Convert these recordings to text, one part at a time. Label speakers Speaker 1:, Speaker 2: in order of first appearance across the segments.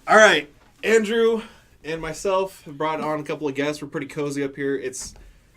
Speaker 1: All right, Andrew and myself have brought on a couple of guests. We're pretty cozy up here.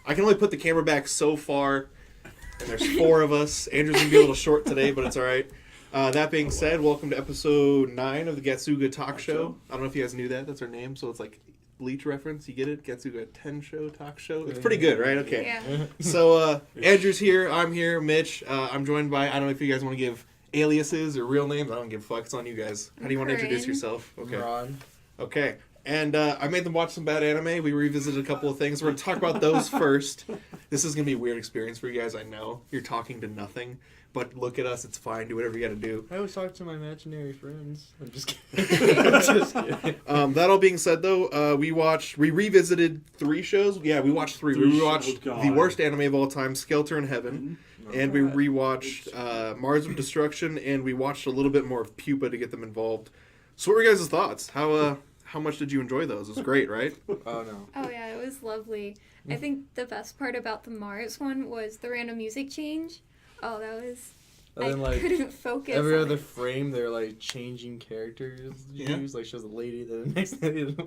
Speaker 1: I can only put the camera back so far, and there's 4 of us. Andrew's going to be a little short today, but it's all right. That being said, welcome to episode 9 of the Getsuga Talk Show. I don't know if you guys knew that. That's our name, so it's like Bleach reference. You get it? Getsuga 10 show, talk show. It's pretty good, right? Okay.
Speaker 2: Yeah.
Speaker 1: So, Andrew's here. I'm here. Mitch. I'm joined by, I don't know if you guys want to give aliases or real names. I don't give a fuck. It's on you guys. How do you want to introduce yourself? Okay.
Speaker 3: Ron.
Speaker 1: Okay. And I made them watch some bad anime. We revisited a couple of things. We're going to talk about those first. This is going to be a weird experience for you guys, I know. You're talking to nothing. But look at us. It's fine. Do whatever you got to do.
Speaker 3: I always talk to my imaginary friends. I'm just kidding. I'm just kidding.
Speaker 1: That all being said, though, we revisited 3 shows. Yeah, we watched 3. We rewatched the worst anime of all time, Skelter+heaven. And we rewatched Mars of Destruction. And we watched a little bit more of Pupa to get them involved. So what were your guys' thoughts? How much did you enjoy those? It was great, right?
Speaker 3: Oh, no.
Speaker 2: Oh, yeah, it was lovely. I think the best part about the Mars one was the random music change. Oh, that was...
Speaker 3: And then,
Speaker 2: I couldn't focus
Speaker 3: every
Speaker 2: on
Speaker 3: other
Speaker 2: it.
Speaker 3: frame, they're, like, changing characters.
Speaker 1: Yeah.
Speaker 3: Like, shows a lady, then the next lady.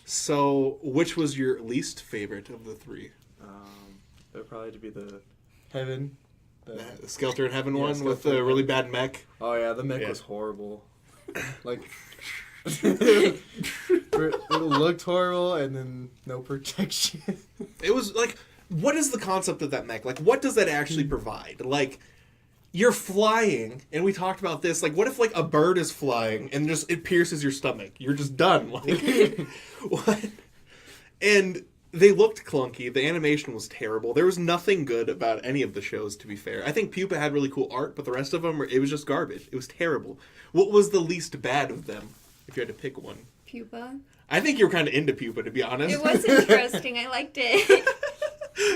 Speaker 1: So, which was your least favorite of the 3?
Speaker 3: It would probably be the Heaven.
Speaker 1: The Skelter+heaven one
Speaker 3: Skelter
Speaker 1: with the really bad mech?
Speaker 3: Oh, yeah, the mech
Speaker 1: Yeah.
Speaker 3: was horrible. Like... it looked horrible, and then no protection.
Speaker 1: It was like, what is the concept of that mech? Like, what does that actually provide? Like, you're flying, and we talked about this. Like, what if like a bird is flying and just it pierces your stomach? You're just done. Like, what? And they looked clunky. The animation was terrible. There was nothing good about any of the shows, to be fair. I think Pupa had really cool art, but the rest of them, it was just garbage. It was terrible. What was the least bad of them, if you had to pick one?
Speaker 2: Pupa.
Speaker 1: I think you were kind of into Pupa, to be honest.
Speaker 2: It was interesting. I liked it.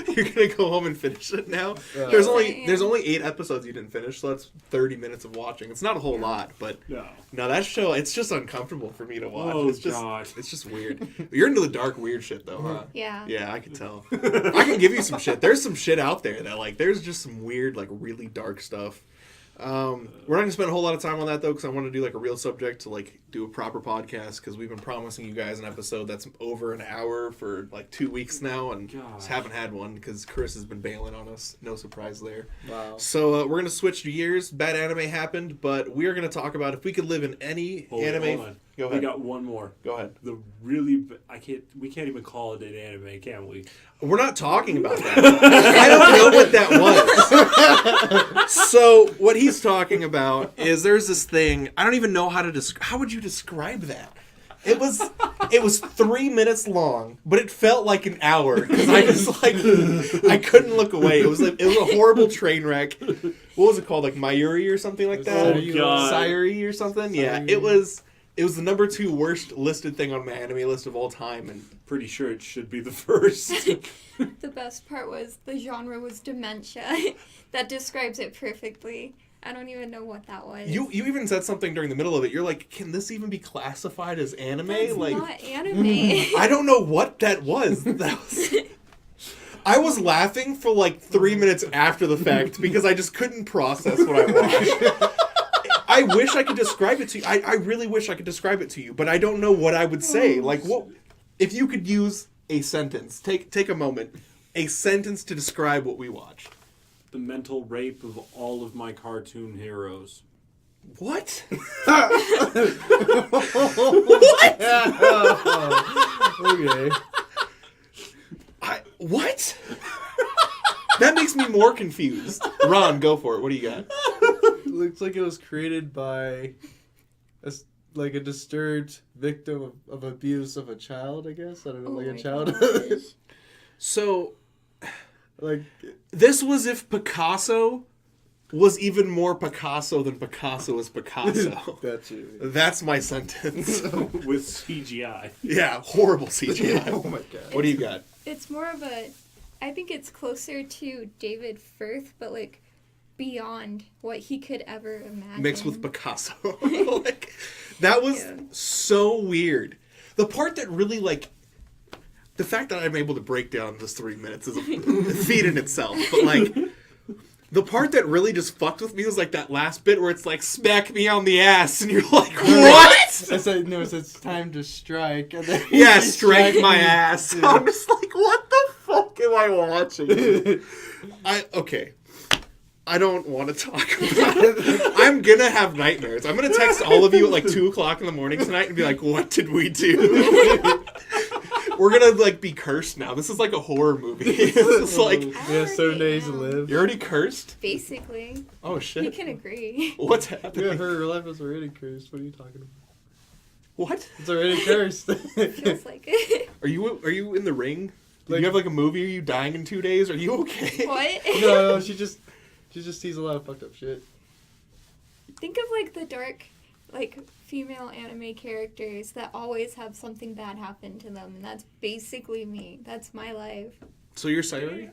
Speaker 1: You're gonna go home and finish it now.
Speaker 3: Yeah.
Speaker 1: There's
Speaker 2: Yes,
Speaker 1: only 8 episodes you didn't finish, so that's 30 minutes of watching. It's not a whole lot, but no, that show, it's just uncomfortable for me to watch.
Speaker 4: Oh,
Speaker 1: it's just
Speaker 4: God.
Speaker 1: it's just weird. You're into the dark weird shit though, huh?
Speaker 2: Yeah.
Speaker 1: Yeah, I can tell. I can give you some shit. There's some shit out there that like there's just some weird like really dark stuff. We're not gonna spend a whole lot of time on that though, because I want to do like a real subject to like do a proper podcast, because we've been promising you guys an episode that's over an hour for like 2 weeks now, and just haven't had one because Chris has been bailing on us. No surprise there.
Speaker 3: Wow.
Speaker 1: So we're gonna switch gears. Bad anime happened, but we are gonna talk about if we could live in any anime.
Speaker 4: Hold on.
Speaker 1: Go ahead.
Speaker 4: We got one more.
Speaker 1: Go ahead.
Speaker 4: We can't even call it an anime, can we?
Speaker 1: We're not talking about that. I don't know what that was. So what he's talking about is there's this thing. I don't even know how to how would you describe that? It was 3 minutes long, but it felt like an hour because I just like I couldn't look away. It was a horrible train wreck. What was it called? Like Mayuri or something like that?
Speaker 4: Oh, God.
Speaker 1: Sayuri or something? Yeah, it was the number 2 worst listed thing on my anime list of all time, and
Speaker 4: Pretty sure it should be the first.
Speaker 2: The best part was the genre was dementia. That describes it perfectly. I don't even know what that was.
Speaker 1: You even said something during the middle of it. You're like, can this even be classified as anime?
Speaker 2: That's
Speaker 1: like,
Speaker 2: not anime.
Speaker 1: I don't know what that was. I was laughing for like 3 minutes after the fact because I just couldn't process what I watched. I wish I could describe it to you. I really wish I could describe it to you, but I don't know what I would say. Like, what if you could use a sentence? Take a moment. A sentence to describe what we watched.
Speaker 4: The mental rape of all of my cartoon heroes.
Speaker 1: What?
Speaker 3: Okay.
Speaker 1: What? That makes me more confused. Ron, go for it. What do you got?
Speaker 3: Looks like it was created by a disturbed victim of abuse of a child, I guess. I don't know,
Speaker 2: Oh
Speaker 3: like a
Speaker 2: my
Speaker 3: child.
Speaker 2: gosh.
Speaker 1: So,
Speaker 3: Like,
Speaker 1: this was if Picasso was even more Picasso than Picasso is Picasso.
Speaker 3: that's you.
Speaker 1: That's my sentence.
Speaker 4: With CGI.
Speaker 1: Yeah, horrible CGI.
Speaker 3: Oh my god.
Speaker 1: What do you got?
Speaker 2: It's more of a... I think it's closer to David Firth, but like beyond what he could ever imagine.
Speaker 1: Mixed with Picasso. Like, that was so weird. The part that really, like... The fact that I'm able to break down this 3 minutes is a feat in itself. But, like, The part that really just fucked with me was like that last bit where it's like, smack me on the ass, and you're like, what?
Speaker 3: I said, no, it's time to strike. And then
Speaker 1: Yeah,
Speaker 3: he
Speaker 1: strike
Speaker 3: struck
Speaker 1: my
Speaker 3: me.
Speaker 1: ass.
Speaker 3: Yeah.
Speaker 1: I'm just like, what the fuck am I watching? Okay. I don't want to talk about it. I'm gonna have nightmares. I'm gonna text all of you at like 2 o'clock in the morning tonight and be like, what did we do? We're gonna like be cursed now. This is like a horror movie. It's like,
Speaker 3: Yeah, 7 days to
Speaker 2: am.
Speaker 3: live.
Speaker 1: you're already cursed?
Speaker 2: Basically.
Speaker 1: Oh
Speaker 2: You
Speaker 1: shit.
Speaker 2: can agree.
Speaker 1: What's
Speaker 3: Yeah,
Speaker 1: happening?
Speaker 3: her life is already cursed. What are you talking about?
Speaker 1: What?
Speaker 3: It's already cursed.
Speaker 2: Feels like it.
Speaker 1: Are you in the ring? Do
Speaker 3: Like-
Speaker 1: you have like a movie? Are you dying in 2 days? Are you okay?
Speaker 2: What?
Speaker 3: No, she just sees a lot of fucked up shit.
Speaker 2: Think of like the dark, like female anime characters that always have something bad happen to them, and that's basically me. That's my life.
Speaker 1: So you're Sayori?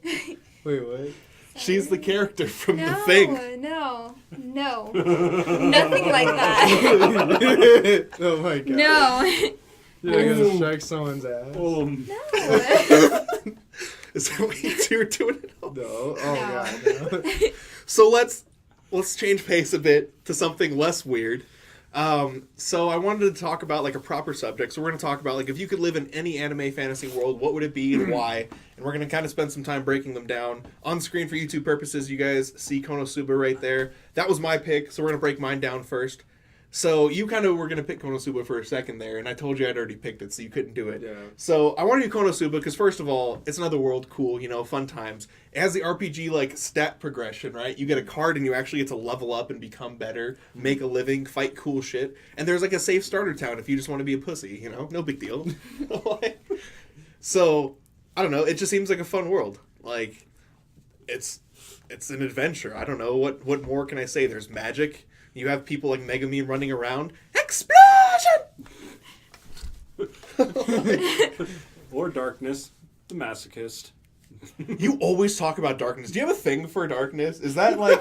Speaker 3: Wait, what?
Speaker 1: She's the character from
Speaker 2: No,
Speaker 1: the thing.
Speaker 2: no, nothing like that.
Speaker 3: Oh my god.
Speaker 2: No,
Speaker 3: You're gonna strike someone's ass.
Speaker 2: no.
Speaker 1: Is that what you two are doing at home?
Speaker 3: No. Oh
Speaker 2: No.
Speaker 3: god. No.
Speaker 1: So let's change pace a bit to something less weird. So I wanted to talk about like a proper subject. So we're going to talk about like if you could live in any anime fantasy world, what would it be and why? And we're going to kind of spend some time breaking them down on screen for YouTube purposes. You guys see Konosuba right there. That was my pick, so we're going to break mine down first. So you kind of were going to pick Konosuba for a second there, and I told you I'd already picked it, so you couldn't do it.
Speaker 3: Yeah.
Speaker 1: So I want to do Konosuba because first of all, it's another world, cool, you know, fun times. It has the RPG like stat progression, right? You get a card and you actually get to level up and become better, make a living, fight cool shit. And there's like a safe starter town if you just want to be a pussy, you know? No big deal. So, I don't know, it just seems like a fun world. Like it's an adventure. I don't know what more can I say? There's magic. You have people like Megumin running around. Explosion!
Speaker 4: Or darkness, the masochist.
Speaker 1: You always talk about darkness. Do you have a thing for darkness? Is that like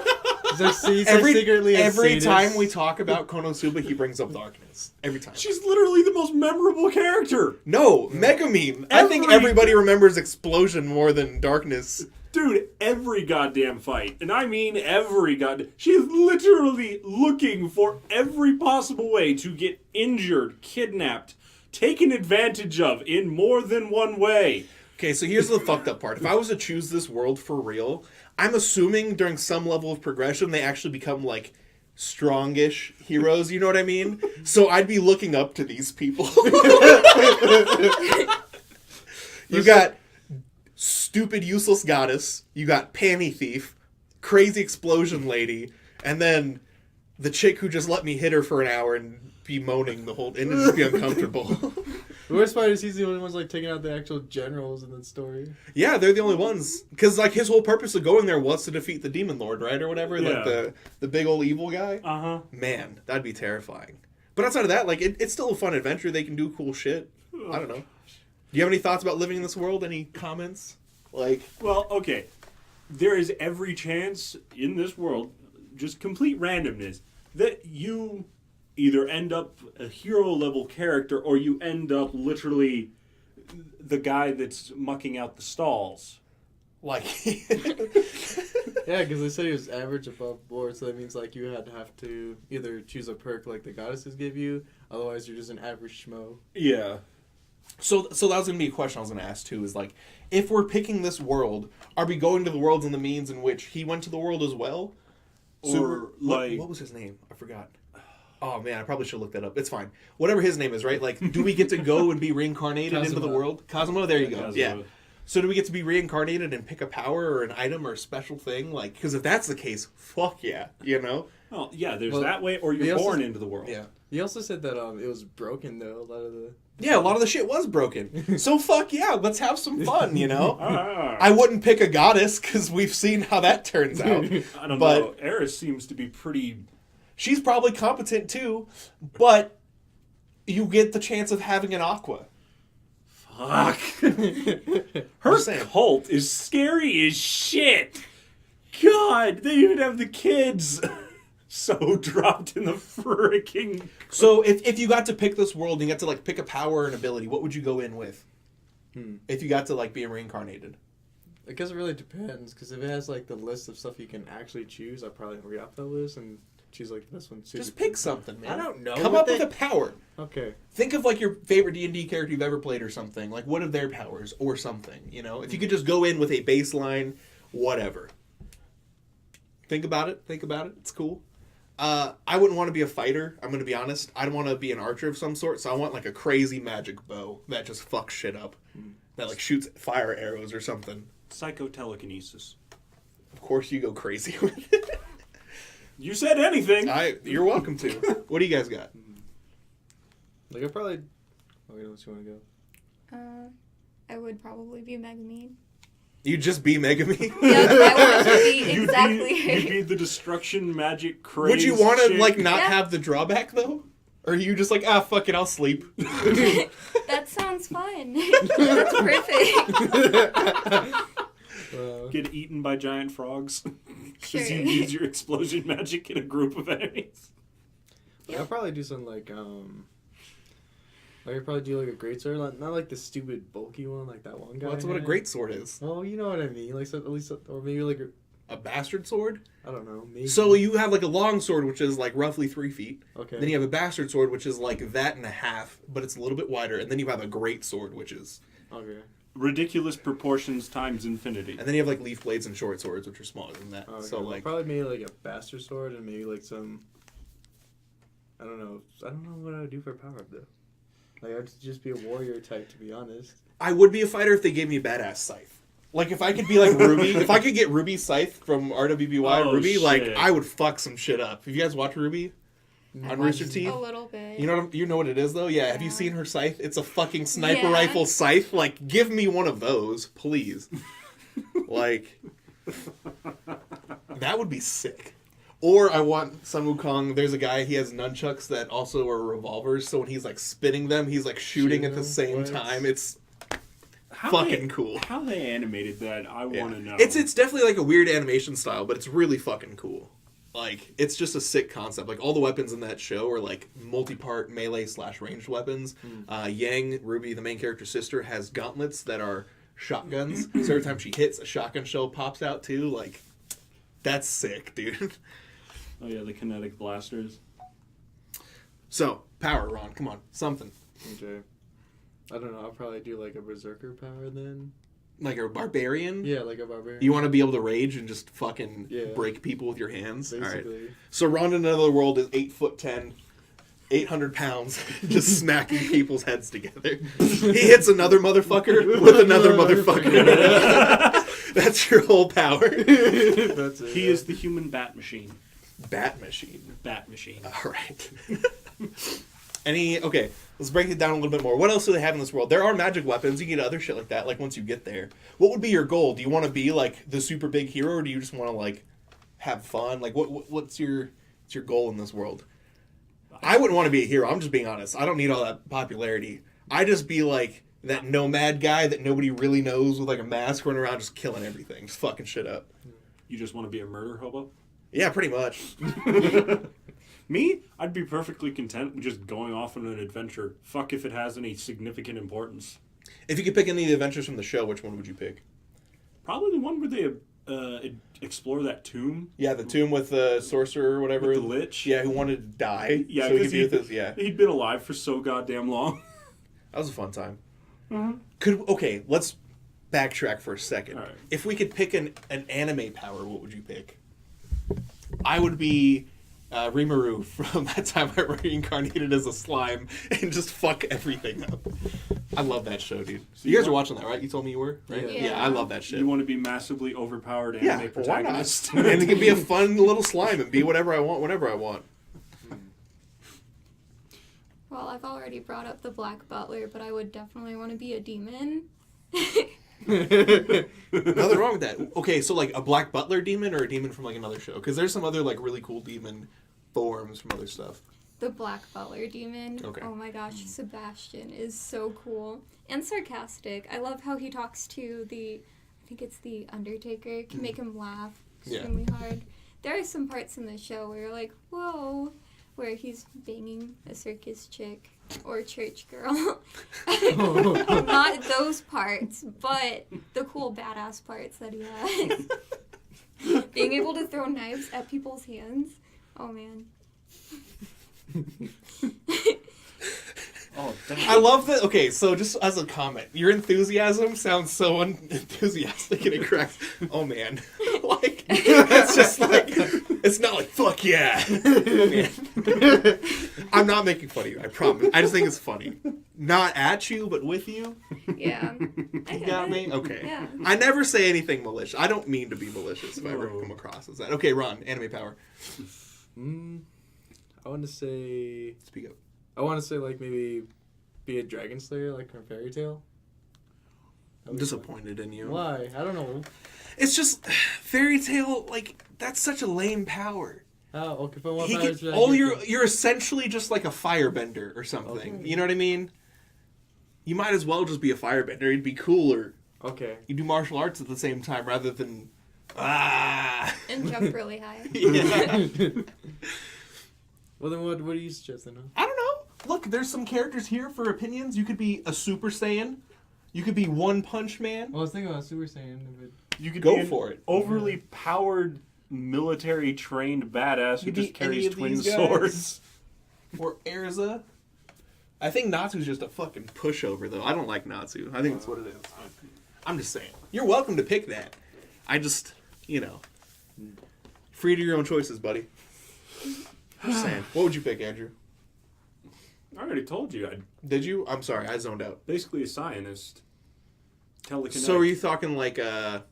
Speaker 3: Secretly a
Speaker 1: every
Speaker 3: sadist.
Speaker 1: time we talk about Konosuba, he brings up darkness. Every time.
Speaker 4: She's literally the most memorable character.
Speaker 1: No, Megumin. I think everybody remembers explosion more than darkness.
Speaker 4: Dude, every goddamn fight, and I mean every goddamn... She's literally looking for every possible way to get injured, kidnapped, taken advantage of in more than one way.
Speaker 1: Okay, so here's the fucked up part. If I was to choose this world for real, I'm assuming during some level of progression they actually become like strongish heroes, you know what I mean? So I'd be looking up to these people. You got stupid useless goddess, you got panty thief, crazy explosion lady, and then the chick who just let me hit her for an hour and be moaning the whole and just be uncomfortable.
Speaker 3: The worst part is he's the only ones like taking out the actual generals in the story.
Speaker 1: Yeah, they're the only ones. Because, like, his whole purpose of going there was to defeat the Demon Lord, right? Or whatever.
Speaker 4: Yeah.
Speaker 1: Like, the big old evil guy.
Speaker 4: Uh-huh.
Speaker 1: Man, that'd be terrifying. But outside of that, like, it's still a fun adventure. They can do cool shit. I don't know. Do you have any thoughts about living in this world? Any comments? Like...
Speaker 4: Well, okay. There is every chance in this world, just complete randomness, that you either end up a hero-level character or you end up literally the guy that's mucking out the stalls.
Speaker 1: Like...
Speaker 3: Yeah, because they said he was average above board, so that means like you had to have to either choose a perk like the goddesses give you, otherwise you're just an average schmo.
Speaker 4: Yeah.
Speaker 1: So that was going to be a question I was going to ask, too, is, like, if we're picking this world, are we going to the worlds in the means in which he went to the world as well?
Speaker 4: Or, like...
Speaker 1: What was his name? I forgot. Oh, man, I probably should look that up. It's fine. Whatever his name is, right? Like, do we get to go and be reincarnated into the
Speaker 3: Kazuma.
Speaker 1: world? Cosmo? There you go.
Speaker 4: Kazuma.
Speaker 1: Yeah. So do we get to be reincarnated and pick a power or an item or a special thing? Like, because if that's the case, fuck yeah, you know?
Speaker 4: Oh, yeah, there's
Speaker 3: Well,
Speaker 4: that way, or
Speaker 3: they
Speaker 4: you're
Speaker 3: also-
Speaker 4: born into the world.
Speaker 1: Yeah.
Speaker 3: He also said that it was broken though, a lot of the...
Speaker 1: Yeah, a lot of the shit was broken. So fuck yeah, let's have some fun, you know?
Speaker 4: Ah.
Speaker 1: I wouldn't pick a goddess because we've seen how that turns out.
Speaker 4: I don't
Speaker 1: But-
Speaker 4: know. Eris seems to be pretty...
Speaker 1: She's probably competent too, but you get the chance of having an Aqua.
Speaker 4: Fuck. Her
Speaker 1: Just saying.
Speaker 4: cult is scary as shit. God, they even have the kids so dropped in the freaking...
Speaker 1: So if you got to pick this world and you got to like pick a power or an ability, what would you go in with? If you got to like be reincarnated.
Speaker 3: I guess it really depends, because if it has like the list of stuff you can actually choose, I'd probably read off that list and choose like this one.
Speaker 1: Just pick something, man.
Speaker 3: I don't know.
Speaker 1: Come up with a power.
Speaker 3: Okay.
Speaker 1: Think of like your favorite D&D character you've ever played or something. Like what are their powers or something, you know? If you could just go in with a baseline, whatever. Think about it. It's cool. I wouldn't want to be a fighter. I'm going to be honest. I'd want to be an archer of some sort. So I want like a crazy magic bow that just fucks shit up. That like shoots fire arrows or something.
Speaker 4: Psychotelekinesis.
Speaker 1: Of course you go crazy with it.
Speaker 4: You said anything.
Speaker 1: You're welcome to. What do you guys got?
Speaker 3: Like I probably. Wait, don't you want to go?
Speaker 2: I would probably be Megumin.
Speaker 1: You just be Megami?
Speaker 2: Yeah, I want to be exactly.
Speaker 4: You'd be the destruction magic craze.
Speaker 1: Would you want to
Speaker 4: shit.
Speaker 1: like not have the drawback though? Or are you just like, fuck it, I'll sleep?
Speaker 2: That sounds fun. That's perfect.
Speaker 4: Get eaten by giant frogs.
Speaker 2: Sure.
Speaker 4: Because you use your explosion magic in a group of enemies.
Speaker 3: Yeah, I'll probably do something like I'd probably do like a greatsword, not like the stupid bulky one like that one guy.
Speaker 1: Well, that's what a greatsword is.
Speaker 3: Oh, you know what I mean. Like so, at least, or maybe like
Speaker 1: A bastard sword?
Speaker 3: I don't know. Maybe.
Speaker 1: So you have like a long sword, which is like roughly 3 feet.
Speaker 3: Okay.
Speaker 1: Then you have a bastard sword, which is like that and a half, but it's a little bit wider. And then you have a great sword, which is...
Speaker 3: Okay.
Speaker 4: Ridiculous proportions times infinity.
Speaker 1: And then you have like leaf blades and short swords, which are smaller than that.
Speaker 3: Okay.
Speaker 1: So
Speaker 3: Well,
Speaker 1: like...
Speaker 3: probably maybe like a bastard sword and maybe like some... I don't know what I would do for power up though. Like I'd just be a warrior type, to be honest.
Speaker 1: I would be a fighter if they gave me a badass scythe. Like, if I could be like Ruby, if I could get Ruby's scythe from RWBY, Ruby,
Speaker 4: shit.
Speaker 1: like, I would fuck some shit up. Have you guys watched Ruby on Rooster Teeth?
Speaker 2: A little bit.
Speaker 1: You know what it is, though? Yeah, have you seen her scythe? It's a fucking sniper
Speaker 2: Yeah.
Speaker 1: rifle scythe. Like, give me one of those, please. Like, that would be sick. Or I want Sun Wukong. There's a guy, he has nunchucks that also are revolvers, so when he's, like, spinning them, he's, like, shooting at the same time. It's... fucking cool.
Speaker 4: How they animated that, I want to know.
Speaker 1: It's definitely like a weird animation style, but it's really fucking cool. Like, it's just a sick concept. Like, all the weapons in that show are like multi-part melee/ranged weapons. Yang, Ruby, the main character's sister, has gauntlets that are shotguns. So every time she hits, a shotgun shell pops out too. Like, that's sick, dude.
Speaker 4: Oh yeah, the kinetic blasters.
Speaker 1: So, power, Ron. Come on. Something.
Speaker 3: Okay. I don't know. I'll probably do like a berserker power then.
Speaker 1: Like a barbarian?
Speaker 3: Yeah, like a barbarian.
Speaker 1: You want to be able to rage and just fucking
Speaker 3: Yeah.
Speaker 1: break people with your hands?
Speaker 3: Basically.
Speaker 1: All right. So Ron in Another World is 8'10", 800 pounds, just smacking people's heads together. He hits another motherfucker with another motherfucker. That's your whole power.
Speaker 3: That's it.
Speaker 4: He is the human bat machine.
Speaker 1: Bat machine.
Speaker 4: Bat machine.
Speaker 1: All right. Okay, let's break it down a little bit more. What else do they have in this world? There are magic weapons. You can get other shit like that, like once you get there. What would be your goal? Do you want to be like the super big hero, or do you just want to like have fun? Like what's your goal in this world? I wouldn't want to be a hero. I'm just being honest. I don't need all that popularity. I just be like that nomad guy that nobody really knows with like a mask running around just killing everything, just fucking shit up.
Speaker 4: You just want to be a murder hobo?
Speaker 1: Yeah, pretty much.
Speaker 4: Me? I'd be perfectly content with just going off on an adventure. Fuck if it has any significant importance.
Speaker 1: If you could pick any of the adventures from the show, which one would you pick?
Speaker 4: Probably the one where they explore that tomb.
Speaker 1: Yeah, the tomb with the sorcerer or whatever.
Speaker 4: With the lich.
Speaker 1: Yeah, who wanted to die.
Speaker 4: Yeah,
Speaker 1: so he
Speaker 4: because
Speaker 1: could be with his, yeah.
Speaker 4: he'd been alive for so goddamn long.
Speaker 1: That was a fun time.
Speaker 4: Mm-hmm.
Speaker 1: Okay, let's backtrack for a second.
Speaker 4: All right.
Speaker 1: If we could pick an anime power, what would you pick? I would be Rimuru from That Time I Reincarnated as a Slime and just fuck everything up. I love that show, dude.
Speaker 4: So
Speaker 1: you guys
Speaker 4: you
Speaker 1: are
Speaker 4: want-
Speaker 1: watching that, right? You told me you were, right?
Speaker 3: Yeah.
Speaker 2: Yeah.
Speaker 1: I love that shit.
Speaker 4: You want to be massively overpowered anime
Speaker 1: yeah, well, why not?
Speaker 4: protagonist.
Speaker 1: And it can be a fun little slime and be whatever I want, whenever I want.
Speaker 2: Well, I've already brought up the Black Butler, but I would definitely want to be a demon.
Speaker 1: Nothing wrong with that. Okay, so like a Black Butler demon or a demon from like another show? Because there's some other like really cool demon forms from other stuff.
Speaker 2: The Black Butler demon.
Speaker 1: Okay.
Speaker 2: Oh my gosh, Sebastian is so cool. And sarcastic. I love how he talks to I think it's the Undertaker. Can make him laugh
Speaker 1: Yeah.
Speaker 2: extremely hard. There are some parts in the show where you're like, whoa. where he's banging a circus chick or church girl. Not those parts, but the cool badass parts that he has. Being able to throw knives at people's hands. Oh man.
Speaker 4: Oh, damn.
Speaker 1: I love that. Okay, so just as a comment, your enthusiasm sounds so unenthusiastic and it cracks. Oh man, like it's just like it's not like fuck yeah. Man. I'm not making fun of you. I promise. I just think it's funny. Not at you, but with you.
Speaker 2: Yeah.
Speaker 1: You got me. Okay.
Speaker 2: Yeah.
Speaker 1: I never say anything malicious. I don't mean to be malicious if I ever come across as that. Okay, Ron, anime power.
Speaker 3: I want to say.
Speaker 1: Speak up.
Speaker 3: I want to say like maybe be a dragon slayer like from Fairy Tail.
Speaker 1: I'm disappointed in you.
Speaker 3: Why? I don't know.
Speaker 1: It's just Fairy Tail. Like that's such a lame power.
Speaker 3: How? Okay, if I want
Speaker 1: He
Speaker 3: powers,
Speaker 1: can,
Speaker 3: should I
Speaker 1: all
Speaker 3: get
Speaker 1: you're essentially just like a firebender or something.
Speaker 3: Okay.
Speaker 1: You know what I mean? You might as well just be a firebender. It'd be cooler.
Speaker 3: Okay.
Speaker 1: You do martial arts at the same time rather than
Speaker 2: And jump really high.
Speaker 1: Yeah.
Speaker 3: Well then, what do you suggest then? Huh?
Speaker 1: I don't know. Look, there's some characters here for opinions. You could be a Super Saiyan. You could be One Punch Man.
Speaker 3: Well, I was thinking about Super Saiyan.
Speaker 4: You could
Speaker 1: Go
Speaker 4: be an
Speaker 1: for it.
Speaker 4: Overly powered, military trained badass who
Speaker 1: You
Speaker 4: just
Speaker 1: beat any
Speaker 4: carries
Speaker 1: of
Speaker 4: twin
Speaker 1: these guys?
Speaker 4: swords.
Speaker 1: Or Erza. I think Natsu's just a fucking pushover, though. I don't like Natsu. I think that's what it is. I'm just saying. You're welcome to pick that. I just, free to your own choices, buddy. Just saying. What would you pick, Andrew?
Speaker 4: I already told you. I'm
Speaker 1: Did you? I'm sorry, I zoned out.
Speaker 4: basically a scientist. Telekinetic.
Speaker 1: So are you talking like I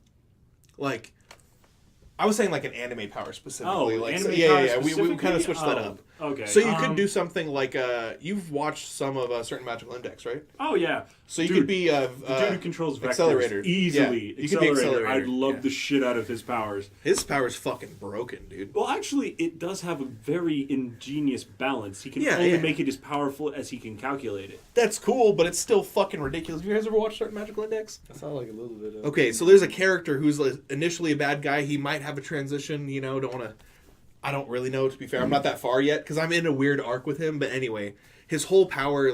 Speaker 1: was saying like an anime power specifically.
Speaker 4: Oh,
Speaker 1: like
Speaker 4: anime
Speaker 1: yeah,
Speaker 4: power
Speaker 1: yeah. We kind of
Speaker 4: specifically?
Speaker 1: switched that up.
Speaker 4: Okay.
Speaker 1: So you could do something like you've watched some of certain Magical Index, right?
Speaker 4: Oh yeah.
Speaker 1: So you
Speaker 4: Dude,
Speaker 1: could be
Speaker 4: the dude who controls vectors
Speaker 1: accelerator.
Speaker 4: easily.
Speaker 1: Yeah, you could be accelerator.
Speaker 4: I'd love
Speaker 1: Yeah.
Speaker 4: the shit out of his powers.
Speaker 1: His power's fucking broken, dude.
Speaker 4: Well, actually, it does have a very ingenious balance. He can
Speaker 1: Yeah,
Speaker 4: only
Speaker 1: yeah.
Speaker 4: make it as powerful as he can calculate it.
Speaker 1: That's cool, but it's still fucking ridiculous. You guys ever watched certain Magical Index?
Speaker 3: I saw like a little bit of.
Speaker 1: Okay, so there's a character who's initially a bad guy. He might have a transition, don't want to... I don't really know, to be fair. I'm not that far yet, because I'm in a weird arc with him. But anyway, his whole power,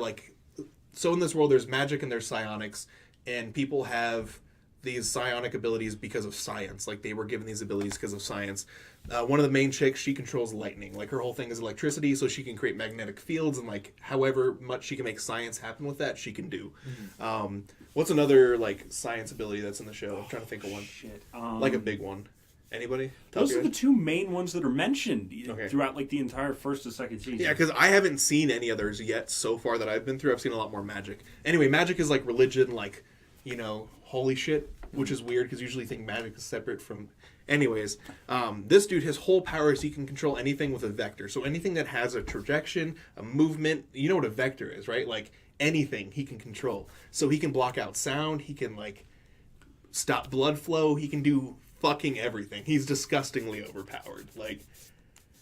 Speaker 1: So in this world, there's magic and there's psionics, and people have these psionic abilities because of science. Like, they were given these abilities because of science. One of the main chicks, she controls lightning. Like, her whole thing is electricity, so she can create magnetic fields, and, however much she can make science happen with that, she can do. Mm-hmm. What's another, science ability that's in the show? I'm trying to think of one.
Speaker 4: Shit.
Speaker 1: A big one. Anybody?
Speaker 4: Those are the two main ones that are mentioned
Speaker 1: Okay.
Speaker 4: throughout the entire first and second season.
Speaker 1: Yeah, because I haven't seen any others yet so far that I've been through. I've seen a lot more magic. Anyway, magic is like religion, holy shit, which is weird because usually you think magic is separate from... Anyways, this dude, his whole power is he can control anything with a vector. So anything that has a projection, a movement, you know what a vector is, right? Anything he can control. So he can block out sound, he can, stop blood flow, he can do fucking everything. He's disgustingly overpowered.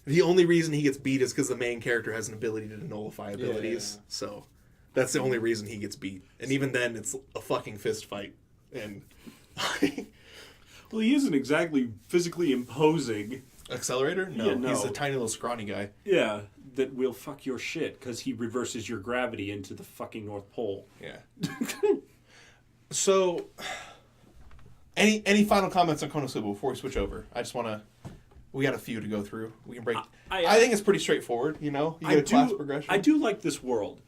Speaker 1: The only reason he gets beat is because the main character has an ability to nullify abilities.
Speaker 3: Yeah.
Speaker 1: So that's the only reason he gets beat. And even then, it's a fucking fist fight. And
Speaker 4: Well, he isn't exactly physically imposing.
Speaker 1: Accelerator? No,
Speaker 4: Yeah, no.
Speaker 1: He's a tiny little scrawny guy.
Speaker 4: Yeah, that will fuck your shit because he reverses your gravity into the fucking North Pole.
Speaker 1: Yeah. So, any final comments on Konosuba before we switch over? I just want to... We got a few to go through. We can break... I think it's pretty straightforward, You get a class progression.
Speaker 4: I do like this world.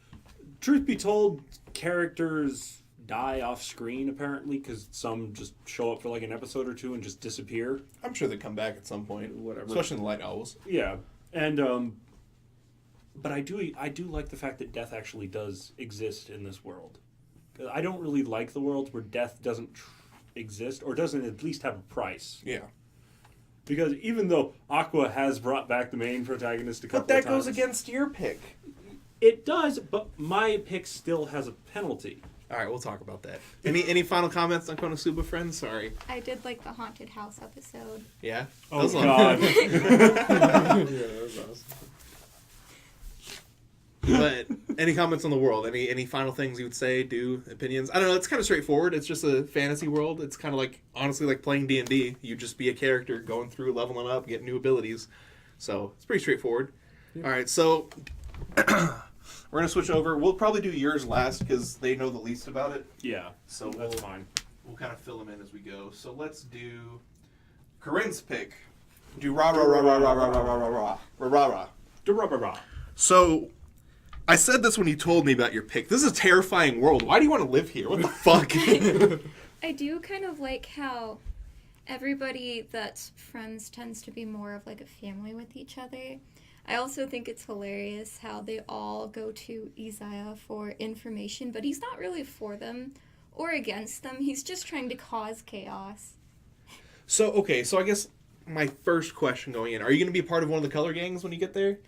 Speaker 4: Truth be told, characters die off screen apparently because some just show up for an episode or two and just disappear.
Speaker 1: I'm sure they come back at some point.
Speaker 4: Whatever.
Speaker 1: Especially in the light novels.
Speaker 4: Yeah, and but I do like the fact that death actually does exist in this world. 'Cause I don't really like the world where death doesn't exist or doesn't at least have a price.
Speaker 1: Yeah.
Speaker 4: Because even though Aqua has brought back the main protagonist a couple
Speaker 1: But that
Speaker 4: of times,
Speaker 1: goes against your pick.
Speaker 4: It does, but my pick still has a penalty.
Speaker 1: All right, we'll talk about that. Any final comments on Konosuba, friends? Sorry.
Speaker 2: I did like the haunted house episode.
Speaker 1: Yeah?
Speaker 4: Oh,
Speaker 1: That was a lot.
Speaker 4: God.
Speaker 3: Yeah, that was awesome.
Speaker 1: But any comments on the world? Any final things you would say, do, opinions? I don't know, it's kind of straightforward. It's just a fantasy world. It's kind of honestly like playing D&D. You just be a character going through, leveling up, getting new abilities. So, it's pretty straightforward. All right, so we're gonna switch over. We'll probably do yours last because they know the least about it.
Speaker 4: Yeah,
Speaker 1: So
Speaker 4: that's fine.
Speaker 1: We'll kind of fill them in as we go. So let's do Corinne's pick. Do rah rah rah rah rah rah rah rah rah rah rah rah.
Speaker 4: Durarara.
Speaker 1: So I said this when you told me about your pick. This is a terrifying world. Why do you want to live here? What the fuck?
Speaker 2: I do kind of like how everybody that's friends tends to be more of like a family with each other. I also think it's hilarious how they all go to Isaiah for information, but he's not really for them or against them. He's just trying to cause chaos.
Speaker 1: So I guess my first question going in: are you going to be a part of one of the color gangs when you get there?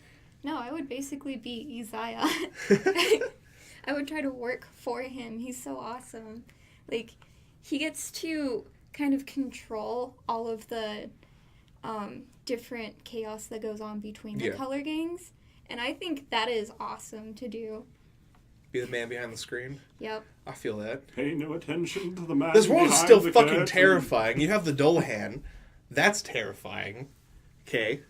Speaker 2: No, I would basically be Isaiah. I would try to work for him. He's so awesome. Like, he gets to kind of control all of the different chaos that goes on between the color gangs. And I think that is awesome to do.
Speaker 1: Be the man behind the screen?
Speaker 2: Yep.
Speaker 1: I feel that.
Speaker 4: Pay no attention to the man.
Speaker 1: This world is
Speaker 4: behind
Speaker 1: still
Speaker 4: the
Speaker 1: fucking
Speaker 4: curtain.
Speaker 1: terrifying. You have the Dolahan. That's terrifying. Okay.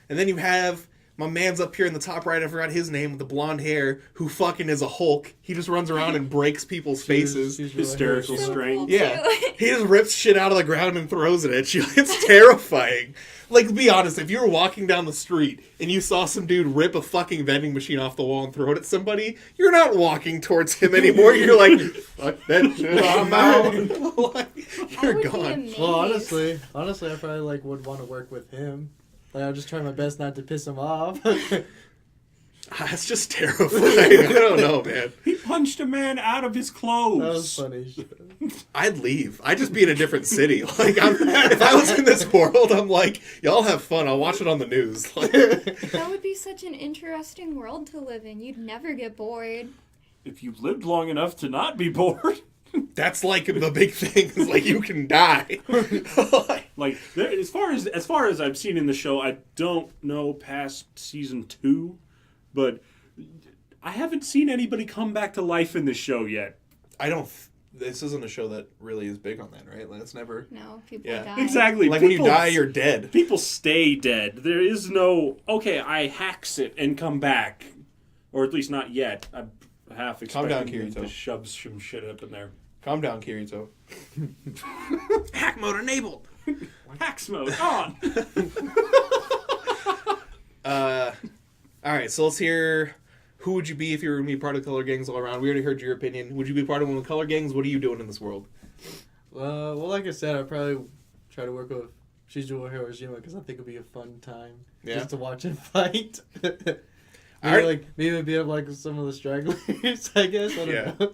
Speaker 1: And then you have my man's up here in the top right, I forgot his name, with the blonde hair, who fucking is a Hulk. He just runs around and breaks people's faces.
Speaker 3: She's really
Speaker 4: Hysterical
Speaker 3: hurt.
Speaker 4: strength.
Speaker 1: Yeah. He just rips shit out of the ground and throws it at you. It's terrifying. Like, be honest, if you were walking down the street and you saw some dude rip a fucking vending machine off the wall and throw it at somebody, you're not walking towards him anymore. You're like, fuck that shit, I'm out. Like, you're
Speaker 2: would be
Speaker 1: gone.
Speaker 2: amazed.
Speaker 3: Well, honestly, I probably would want to work with him. Like, I'll just try my best not to piss him off.
Speaker 1: That's just terrifying. I don't know, man.
Speaker 4: He punched a man out of his clothes.
Speaker 3: That was funny.
Speaker 1: I'd leave. I'd just be in a different city. Like, if I was in this world, I'm like, y'all have fun. I'll watch it on the news. Like,
Speaker 2: That would be such an interesting world to live in. You'd never get bored.
Speaker 4: If you lived long enough to not be bored.
Speaker 1: that's like the big thing. Is like you can die.
Speaker 4: Like as far as I've seen in the show, I don't know past season 2, but I haven't seen anybody come back to life in this show yet.
Speaker 1: This isn't a show that really is big on that, right? Like, it's never.
Speaker 2: No, people
Speaker 1: Yeah.
Speaker 2: die.
Speaker 4: Exactly.
Speaker 1: Like when you die, you're dead.
Speaker 4: People stay dead. There is no I hacks it and come back, or at least not yet. I'm half
Speaker 1: Calm down,
Speaker 4: expecting him
Speaker 1: Kirito.
Speaker 4: to shove some shit up in there.
Speaker 1: Calm down, Kirito. Hack mode enabled.
Speaker 4: Hacks mode on.
Speaker 1: All right, so let's hear. Who would you be if you were going to be part of the color gangs all around? We already heard your opinion. Would you be part of one of the color gangs? What are you doing in this world?
Speaker 3: Well, like I said, I'd probably try to work with Shizuo Hiroshima because I think it'd be a fun time just to watch him fight. Maybe be able like some of the stragglers, I guess. I don't know.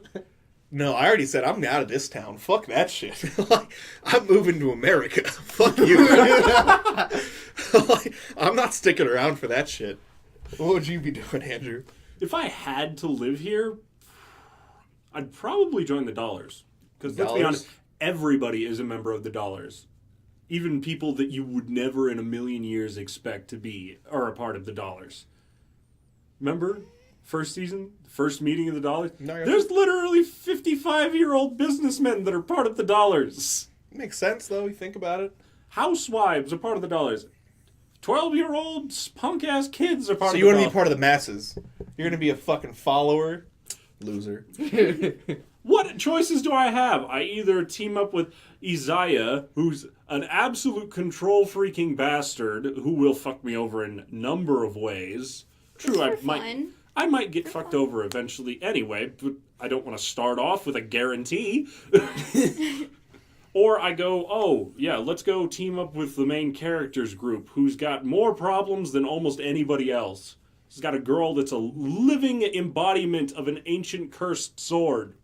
Speaker 1: No, I already said I'm out of this town. Fuck that shit. Like, I'm moving to America. Fuck you. Like, I'm not sticking around for that shit. What would you be doing, Andrew?
Speaker 4: If I had to live here, I'd probably join the Dollars. Because let's be honest, everybody is a member of the Dollars. Even people that you would never in a million years expect to be are a part of the Dollars. Remember? First season? First meeting of the Dollars?
Speaker 1: No,
Speaker 4: There's literally 55-year-old businessmen that are part of the Dollars.
Speaker 1: Makes sense, though. You think about it.
Speaker 4: Housewives are part of the Dollars. 12-year-old punk-ass kids are part of the Dollars.
Speaker 1: So you want to be part of the masses. You're going to be a fucking follower. Loser.
Speaker 4: What choices do I have? I either team up with Isaiah, who's an absolute control-freaking bastard who will fuck me over in a number of ways. True, I might get fucked over eventually anyway, but I don't want to start off with a guarantee. Or I go, let's go team up with the main characters group, who's got more problems than almost anybody else. He's got a girl that's a living embodiment of an ancient cursed sword.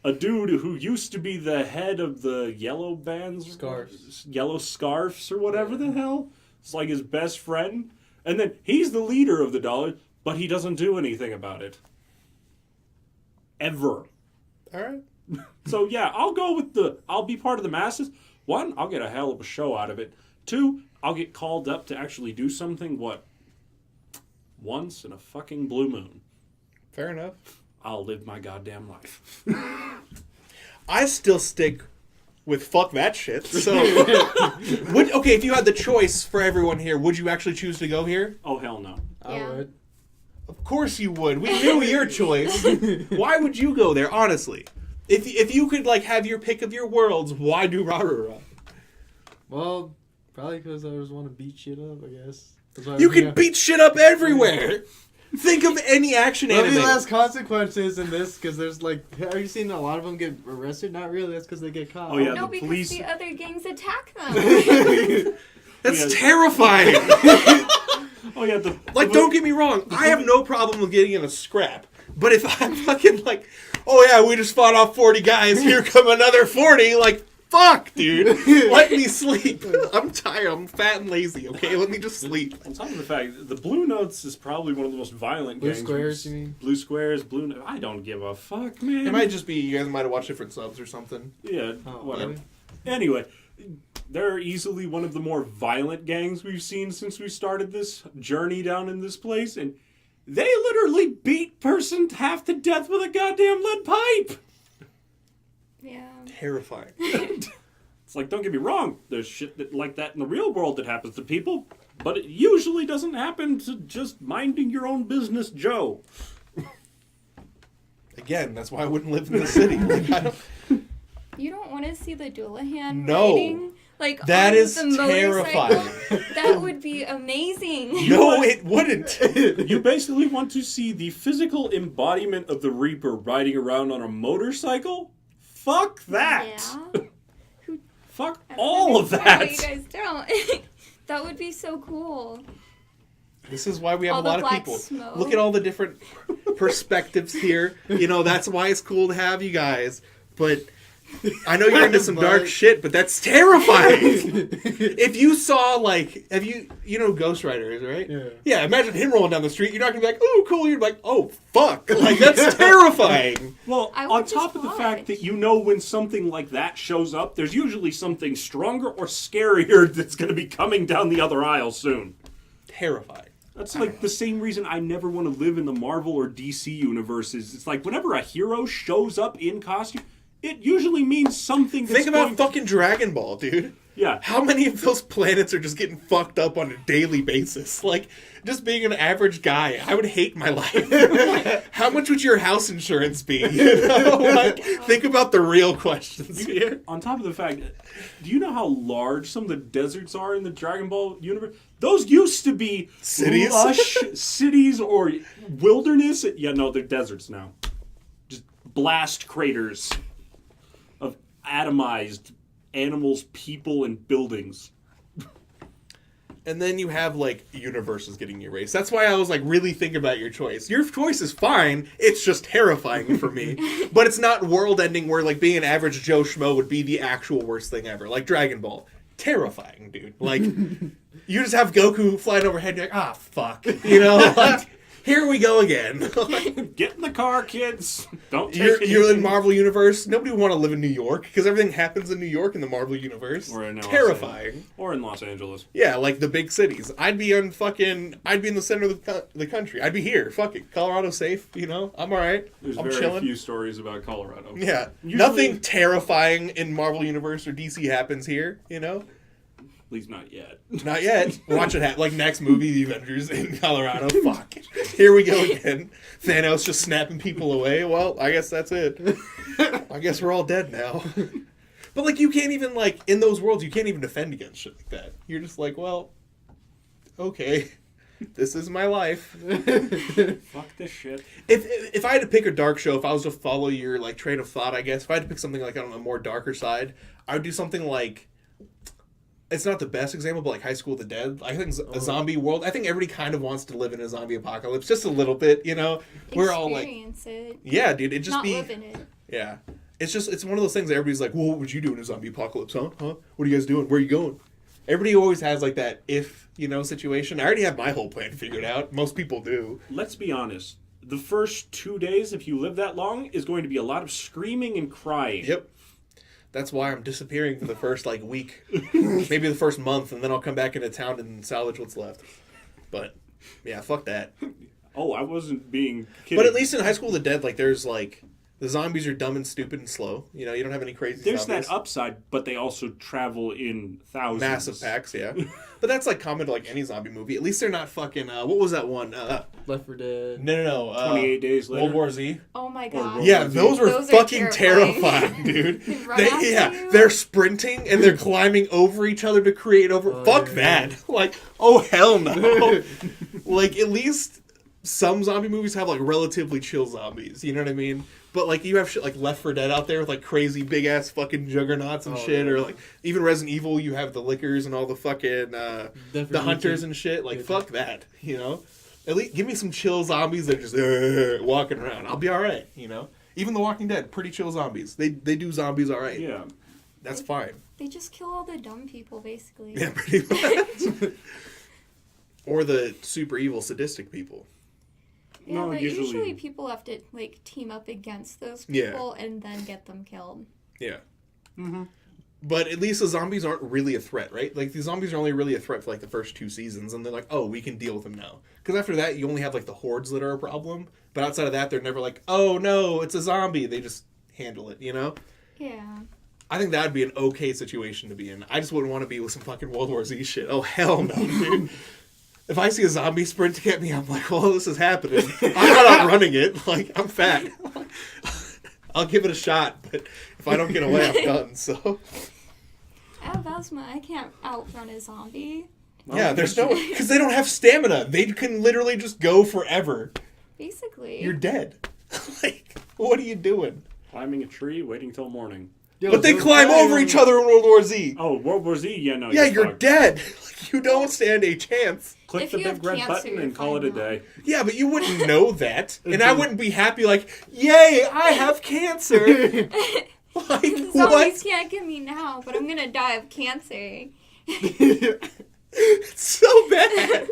Speaker 4: A dude who used to be the head of the yellow bands? Yellow Scarfs or whatever the hell. It's like his best friend. And then he's the leader of the Dollars, but he doesn't do anything about it. Ever.
Speaker 1: All right.
Speaker 4: So yeah, I'll be part of the masses. 1, I'll get a hell of a show out of it. 2, I'll get called up to actually do something, once in a fucking blue moon.
Speaker 1: Fair enough.
Speaker 4: I'll live my goddamn life.
Speaker 1: I still stick with fuck that shit. So, okay, if you had the choice for everyone here, would you actually choose to go here?
Speaker 4: Oh, hell no.
Speaker 3: I
Speaker 2: Yeah.
Speaker 3: would.
Speaker 1: Of course you would. We knew your choice. Why would you go there, honestly? If you could, like, have your pick of your worlds, why Durarara?
Speaker 3: Well, probably because I just want to beat shit up, I guess. That's why
Speaker 1: You can beat shit up everywhere. Think of any action
Speaker 3: There'll be
Speaker 1: anime.
Speaker 3: less consequences in this because there's like, have you seen a lot of them get arrested? Not really. That's because they get caught.
Speaker 4: Oh, yeah.
Speaker 2: No,
Speaker 4: the
Speaker 2: because
Speaker 4: police-
Speaker 2: the other gangs attack them.
Speaker 1: That's
Speaker 4: Yeah.
Speaker 1: terrifying.
Speaker 4: Oh yeah,
Speaker 1: Like, don't get me wrong. I have no problem with getting in a scrap. But if I'm fucking like, oh yeah, we just fought off 40 guys, here come another 40, like, fuck, dude. Let me sleep. I'm tired. I'm fat and lazy, okay? Let me just sleep.
Speaker 4: On top of the fact, the Blue Notes is probably one of the most violent
Speaker 3: Blue
Speaker 4: gangs.
Speaker 3: Squares, you mean?
Speaker 4: Blue Squares, Blue Notes. I don't give a fuck, man.
Speaker 1: It might just be you guys might have watched different subs or something.
Speaker 4: Yeah,
Speaker 3: Oh,
Speaker 4: whatever.
Speaker 3: really?
Speaker 4: Anyway, they're easily one of the more violent gangs we've seen since we started this journey down in this place, and they literally beat person half to death with a goddamn lead pipe.
Speaker 2: Yeah.
Speaker 1: Terrifying.
Speaker 4: It's like, don't get me wrong, there's shit like that in the real world that happens to people, but it usually doesn't happen to just minding your own business Joe.
Speaker 1: Again, that's why I wouldn't live in the city. Like, I don't,
Speaker 2: You don't want to see the Dullahan
Speaker 1: No.
Speaker 2: riding? Like,
Speaker 1: That
Speaker 2: on
Speaker 1: is
Speaker 2: the motorcycle?
Speaker 1: terrifying.
Speaker 2: That would be amazing.
Speaker 1: no, it wouldn't.
Speaker 4: You basically want to see the physical embodiment of the Reaper riding around on a motorcycle? Fuck that!
Speaker 2: Yeah.
Speaker 4: Fuck
Speaker 2: I don't
Speaker 4: all of
Speaker 2: understand
Speaker 4: that!
Speaker 2: why you guys don't. That would be so cool.
Speaker 1: This is why we have
Speaker 2: All
Speaker 1: a
Speaker 2: the
Speaker 1: lot of
Speaker 2: black
Speaker 1: people.
Speaker 2: smoke.
Speaker 1: Look at all the different perspectives here. You know, that's why it's cool to have you guys. But I know you're into some dark shit, but that's terrifying. If you saw, like, you know who Ghost Rider is, right?
Speaker 3: Yeah.
Speaker 1: Yeah, imagine him rolling down the street. You're not going to be like, oh, cool. You're like, oh, fuck. Like, that's terrifying.
Speaker 4: Well,
Speaker 2: I would
Speaker 4: on top
Speaker 2: just
Speaker 4: of the
Speaker 2: watch.
Speaker 4: fact that you know when something like that shows up, there's usually something stronger or scarier that's going to be coming down the other aisle soon.
Speaker 1: Terrifying.
Speaker 4: That's like the same reason I never want to live in the Marvel or DC universes. It's like whenever a hero shows up in costume, it usually means something that's
Speaker 1: Think about
Speaker 4: going
Speaker 1: fucking Dragon Ball, dude.
Speaker 4: Yeah.
Speaker 1: How many of those planets are just getting fucked up on a daily basis? Like, just being an average guy, I would hate my life. How much would your house insurance be? You know? Like, think about the real questions here.
Speaker 4: On top of the fact, do you know how large some of the deserts are in the Dragon Ball universe? Those used to be
Speaker 1: Cities?
Speaker 4: lush cities or wilderness. Yeah, no, they're deserts now. Just blast craters of atomized animals, people, and buildings.
Speaker 1: And then you have, like, universes getting erased. That's why I was like, really think about your choice. Your choice is fine. It's just terrifying for me. But it's not world-ending where, like, being an average Joe Schmo would be the actual worst thing ever. Like Dragon Ball. Terrifying, dude. Like, you just have Goku flying overhead and you're like, ah, fuck. You know? Like, here we go again. Like,
Speaker 4: Get in the car, kids. Don't take
Speaker 1: you're in
Speaker 4: anything.
Speaker 1: Marvel Universe. Nobody would want to live in New York because everything happens in New York in the Marvel Universe.
Speaker 4: Or in Los
Speaker 1: Terrifying.
Speaker 4: Or in Los Angeles.
Speaker 1: Yeah, like the big cities. I'd be in the center of the country. I'd be here. Fuck it. Colorado's safe, you know? I'm alright.
Speaker 4: There's
Speaker 1: I'm
Speaker 4: very
Speaker 1: chilling.
Speaker 4: few stories about Colorado.
Speaker 1: Yeah.
Speaker 4: Usually-
Speaker 1: Nothing terrifying in Marvel Universe or DC happens here, you know?
Speaker 4: At least not yet.
Speaker 1: Not yet. Watch it happen. Like next movie, The Avengers in Colorado. Fuck. Here we go again. Thanos just snapping people away. Well, I guess that's it. I guess we're all dead now. But like you can't even like in those worlds you can't even defend against shit like that. You're just like, well, okay. This is my life.
Speaker 4: Fuck this shit.
Speaker 1: If I had to pick a dark show, if I was to follow your like train of thought, I guess, if I had to pick something like on a more darker side, I would do something like it's not the best example, but like High School of the Dead. I think a zombie world. I think everybody kind of wants to live in a zombie apocalypse, just a little bit, you know. We're all like,
Speaker 2: Experience it.
Speaker 1: yeah, dude, it just
Speaker 2: Not
Speaker 1: be,
Speaker 2: live in it.
Speaker 1: yeah. It's one of those things that everybody's like, well, what would you do in a zombie apocalypse, huh? What are you guys doing? Where are you going? Everybody always has like that if, you know, situation. I already have my whole plan figured out. Most people do.
Speaker 4: Let's be honest. The first 2 days, if you live that long, is going to be a lot of screaming and crying.
Speaker 1: Yep. That's why I'm disappearing for the first like week, maybe the first month, and then I'll come back into town and salvage what's left. But yeah, fuck that.
Speaker 4: Oh, I wasn't being kidding.
Speaker 1: But at least in High School of the Dead, like there's like The zombies are dumb and stupid and slow. You know, you don't have any crazy
Speaker 4: There's
Speaker 1: zombies.
Speaker 4: that upside, but they also travel in thousands.
Speaker 1: Massive packs, yeah. But that's like common to like any zombie movie. At least they're not fucking. What was that one?
Speaker 3: Left 4 Dead.
Speaker 1: No.
Speaker 4: 28 days later.
Speaker 1: World War Z.
Speaker 2: Oh my god.
Speaker 1: Yeah, those were
Speaker 2: Those are
Speaker 1: fucking
Speaker 2: terrifying.
Speaker 1: terrifying, dude.
Speaker 2: They run after you.
Speaker 1: They're sprinting and they're climbing over each other to create over.
Speaker 3: Oh,
Speaker 1: Fuck
Speaker 3: yeah.
Speaker 1: that. Like, oh hell no. Like, at least some zombie movies have like relatively chill zombies. You know what I mean? But like, you have shit like Left 4 Dead out there with like crazy big ass fucking juggernauts and shit,
Speaker 3: yeah.
Speaker 1: or like even Resident Evil, you have the lickers and all the fucking the hunters and shit. Like, fuck that. You know. At least give me some chill zombies that are just walking around. I'll be all right, you know. Even The Walking Dead, pretty chill zombies. They do zombies all right.
Speaker 4: Yeah.
Speaker 1: That's fine.
Speaker 2: They just kill all the dumb people, basically.
Speaker 1: Yeah, pretty much. Or the super evil sadistic people.
Speaker 2: Yeah,
Speaker 4: No,
Speaker 2: but
Speaker 4: usually-
Speaker 2: usually people have to like team up against those
Speaker 1: Yeah.
Speaker 2: people and then get them killed.
Speaker 1: Yeah.
Speaker 4: Mm-hmm.
Speaker 1: But at least the zombies aren't really a threat, right? Like, the zombies are only really a threat for, like, the first 2 seasons, and they're like, oh, we can deal with them now. Because after that, you only have, like, the hordes that are a problem. But outside of that, they're never like, oh, no, it's a zombie. They just handle it, you know?
Speaker 2: Yeah.
Speaker 1: I think that would be an okay situation to be in. I just wouldn't want to be with some fucking World War Z shit. Oh, hell no, dude. If I see a zombie sprinting at me, I'm like, well, this is happening. I'm not outrunning it. Like, I'm fat. I'll give it a shot, but if I don't get away, I'm done, so...
Speaker 2: I have asthma. I can't outrun a zombie.
Speaker 1: Yeah, there's no... Because they don't have stamina. They can literally just go forever.
Speaker 2: Basically.
Speaker 1: You're dead. Like, what are you doing?
Speaker 4: Climbing a tree, waiting till morning.
Speaker 3: Yo,
Speaker 1: But they
Speaker 3: those
Speaker 1: climb
Speaker 3: guys-
Speaker 1: over each other in World War Z.
Speaker 4: Oh, World War Z? Yeah, no.
Speaker 1: Yeah, you're
Speaker 4: fucked.
Speaker 1: dead. Like, you don't stand a chance.
Speaker 4: Click
Speaker 2: If
Speaker 4: the
Speaker 2: you
Speaker 4: big
Speaker 2: have
Speaker 4: red
Speaker 2: cancer,
Speaker 4: button
Speaker 2: you're
Speaker 4: and call it a
Speaker 2: fine now.
Speaker 4: day.
Speaker 1: Yeah, but you wouldn't know that. And I wouldn't be happy like, yay, I have cancer. Like,
Speaker 2: Zombies
Speaker 1: what?
Speaker 2: can't get me now, but I'm gonna die of cancer.
Speaker 1: It's so bad.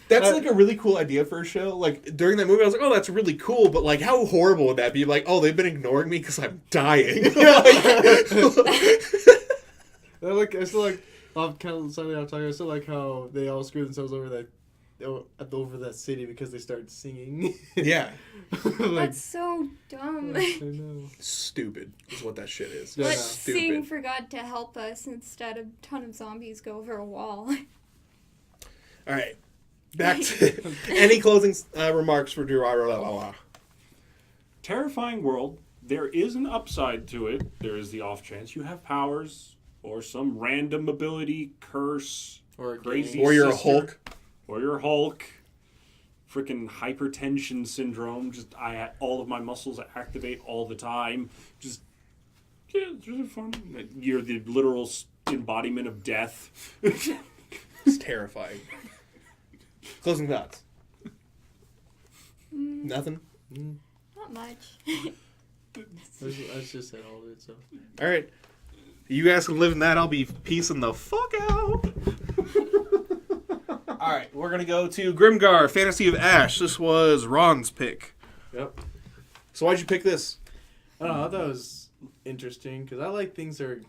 Speaker 1: That's like a really cool idea for a show. Like, during that movie, I was like, oh, that's really cool. But, like, how horrible would that be? Like, oh, they've been ignoring me because I'm dying.
Speaker 3: I still like. I'm kind of slightly off topic. I still like how they all screw themselves over that city because they started singing.
Speaker 1: Yeah.
Speaker 3: Like,
Speaker 2: That's so dumb.
Speaker 3: I know.
Speaker 1: Stupid is what that shit is.
Speaker 3: Yeah.
Speaker 2: Let's
Speaker 1: Stupid.
Speaker 2: sing for God to help us instead of a ton of zombies go over a wall.
Speaker 1: All right. Back to any closing remarks for Durarara.
Speaker 4: Terrifying world. There is an upside to it. There is the off chance you have powers or some random ability, curse,
Speaker 3: Or a
Speaker 4: crazy
Speaker 3: gang.
Speaker 1: Or you're a
Speaker 4: sister,
Speaker 1: Hulk.
Speaker 4: or you're Hulk. Freaking hypertension syndrome. Just all of my muscles activate all the time. Just yeah, it's really fun. You're the literal embodiment of death.
Speaker 1: It's terrifying. Closing thoughts. Nothing?
Speaker 2: Not much.
Speaker 3: I just said all of it, so.
Speaker 1: All right. You guys can live in that. I'll be peacing the fuck out. All right. We're going to go to Grimgar, Fantasy of Ash. This was Ron's pick.
Speaker 3: Yep.
Speaker 1: So why'd you pick this?
Speaker 3: I don't know, I thought it was interesting because I like things that are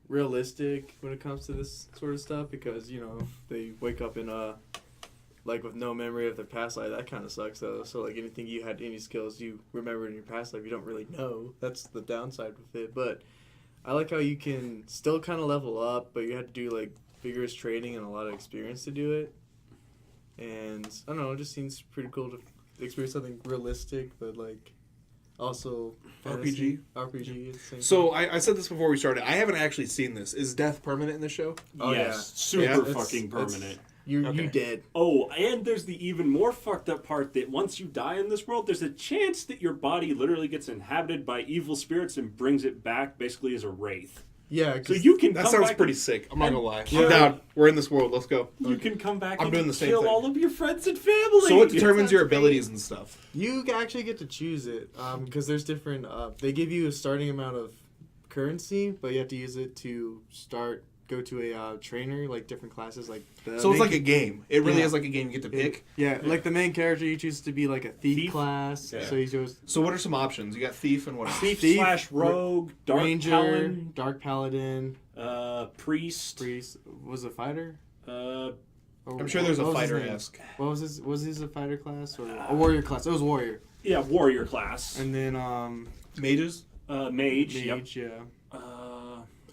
Speaker 3: realistic when it comes to this sort of stuff because, you know, they wake up in like with no memory of their past life. That kind of sucks though. So like anything you had, any skills you remembered in your past life, you don't really know. That's the downside with it. But I like how you can still kind of level up, but you have to do like vigorous training and a lot of experience to do it. And I don't know, it just seems pretty cool to experience something realistic, but like also fantasy. RPG at the same
Speaker 1: So
Speaker 3: time.
Speaker 1: I said this before we started. I haven't actually seen this. Is death permanent in the show?
Speaker 3: Oh,
Speaker 4: yes,
Speaker 1: yeah.
Speaker 4: super
Speaker 1: Yeah,
Speaker 4: fucking permanent.
Speaker 3: You
Speaker 1: Okay.
Speaker 3: dead.
Speaker 4: Oh, and there's the even more fucked up part that once you die in this world, there's a chance that your body literally gets inhabited by evil spirits and brings it back basically as a wraith.
Speaker 3: Yeah,
Speaker 4: So you can
Speaker 1: That
Speaker 4: come
Speaker 1: sounds
Speaker 4: back
Speaker 1: pretty
Speaker 4: and-
Speaker 1: sick. I'm not
Speaker 4: and-
Speaker 1: gonna lie.
Speaker 3: Yeah.
Speaker 1: I'm down. We're in this world. Let's go.
Speaker 4: You can come back
Speaker 1: I'm
Speaker 4: and
Speaker 1: doing the same
Speaker 4: kill
Speaker 1: thing.
Speaker 4: all of your friends and family.
Speaker 1: So what determines your
Speaker 2: sounds great.
Speaker 1: abilities and stuff?
Speaker 3: you actually get to choose it because there's different. They give you a starting amount of currency, but you have to use it to go to a trainer, like different classes. Like
Speaker 1: So it's like a game. It really
Speaker 3: Yeah.
Speaker 1: is like a game you get to pick.
Speaker 3: Yeah, like the main character you choose to be like a thief,
Speaker 4: Thief?
Speaker 3: class.
Speaker 1: Yeah.
Speaker 3: So he goes
Speaker 1: So what are some options? You got thief and what else?
Speaker 4: Thief
Speaker 3: Thief,
Speaker 4: slash rogue, dark
Speaker 3: ranger,
Speaker 4: paladin,
Speaker 3: dark paladin,
Speaker 4: priest.
Speaker 3: priest. Was a fighter?
Speaker 1: I'm sure there's a
Speaker 3: What was his
Speaker 1: fighter
Speaker 3: name?
Speaker 1: esque.
Speaker 3: What was his? Was his a fighter class or a warrior class? It was warrior.
Speaker 4: Yeah, warrior class.
Speaker 3: And then
Speaker 1: Mages?
Speaker 4: Mage. Yep.
Speaker 3: mage, yeah.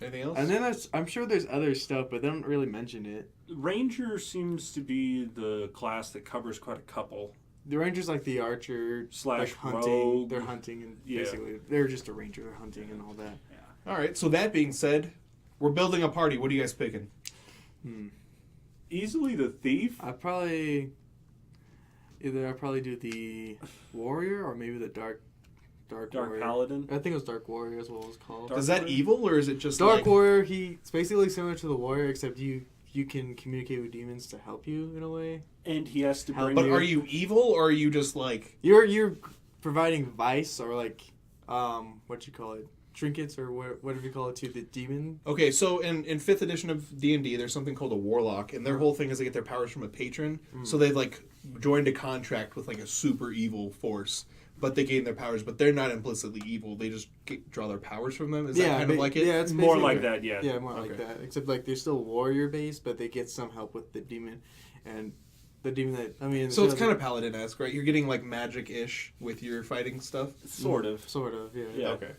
Speaker 1: Anything else?
Speaker 3: And then I'm sure there's other stuff, but they don't really mention it.
Speaker 4: Ranger seems to be the class that covers quite a couple.
Speaker 3: The ranger's like the archer
Speaker 4: Slash
Speaker 3: like hunting.
Speaker 4: rogue.
Speaker 3: They're hunting and
Speaker 4: Yeah.
Speaker 3: basically they're just a ranger. They're hunting and all that.
Speaker 1: All right, so that being said, we're building a party. What are you guys picking?
Speaker 4: Easily the thief.
Speaker 3: I'd probably do the warrior or maybe the dark warrior.
Speaker 4: Paladin.
Speaker 3: I think it was dark warrior is what it was called.
Speaker 4: Dark
Speaker 1: Is that
Speaker 4: Warrior?
Speaker 1: evil or is it just
Speaker 3: Dark
Speaker 1: like...
Speaker 3: warrior. It's basically similar to the warrior, except you can communicate with demons to help you in a way.
Speaker 4: And he has to bring
Speaker 1: But
Speaker 4: you...
Speaker 1: are you evil or are you just like...
Speaker 3: You're providing vice or like what you call it, trinkets or whatever you call it to the demon.
Speaker 1: Okay, so in 5th edition of D&D, there's something called a warlock, and their whole thing is they get their powers from a patron. So they've like joined a contract with like a super evil force, but they gain their powers, but they're not implicitly evil. They just draw their powers from them. Is that kind of like it?
Speaker 3: Yeah, it's
Speaker 4: More
Speaker 3: basically-
Speaker 4: like that, yeah.
Speaker 3: Yeah, more like
Speaker 1: Okay.
Speaker 3: that. Except like they're still warrior based, but they get some help with the demon, and the demon that
Speaker 1: So it's kind of paladin-esque, right? You're getting like magic-ish with your fighting stuff.
Speaker 4: Sort of.
Speaker 3: sort of
Speaker 4: Yeah.
Speaker 1: Okay.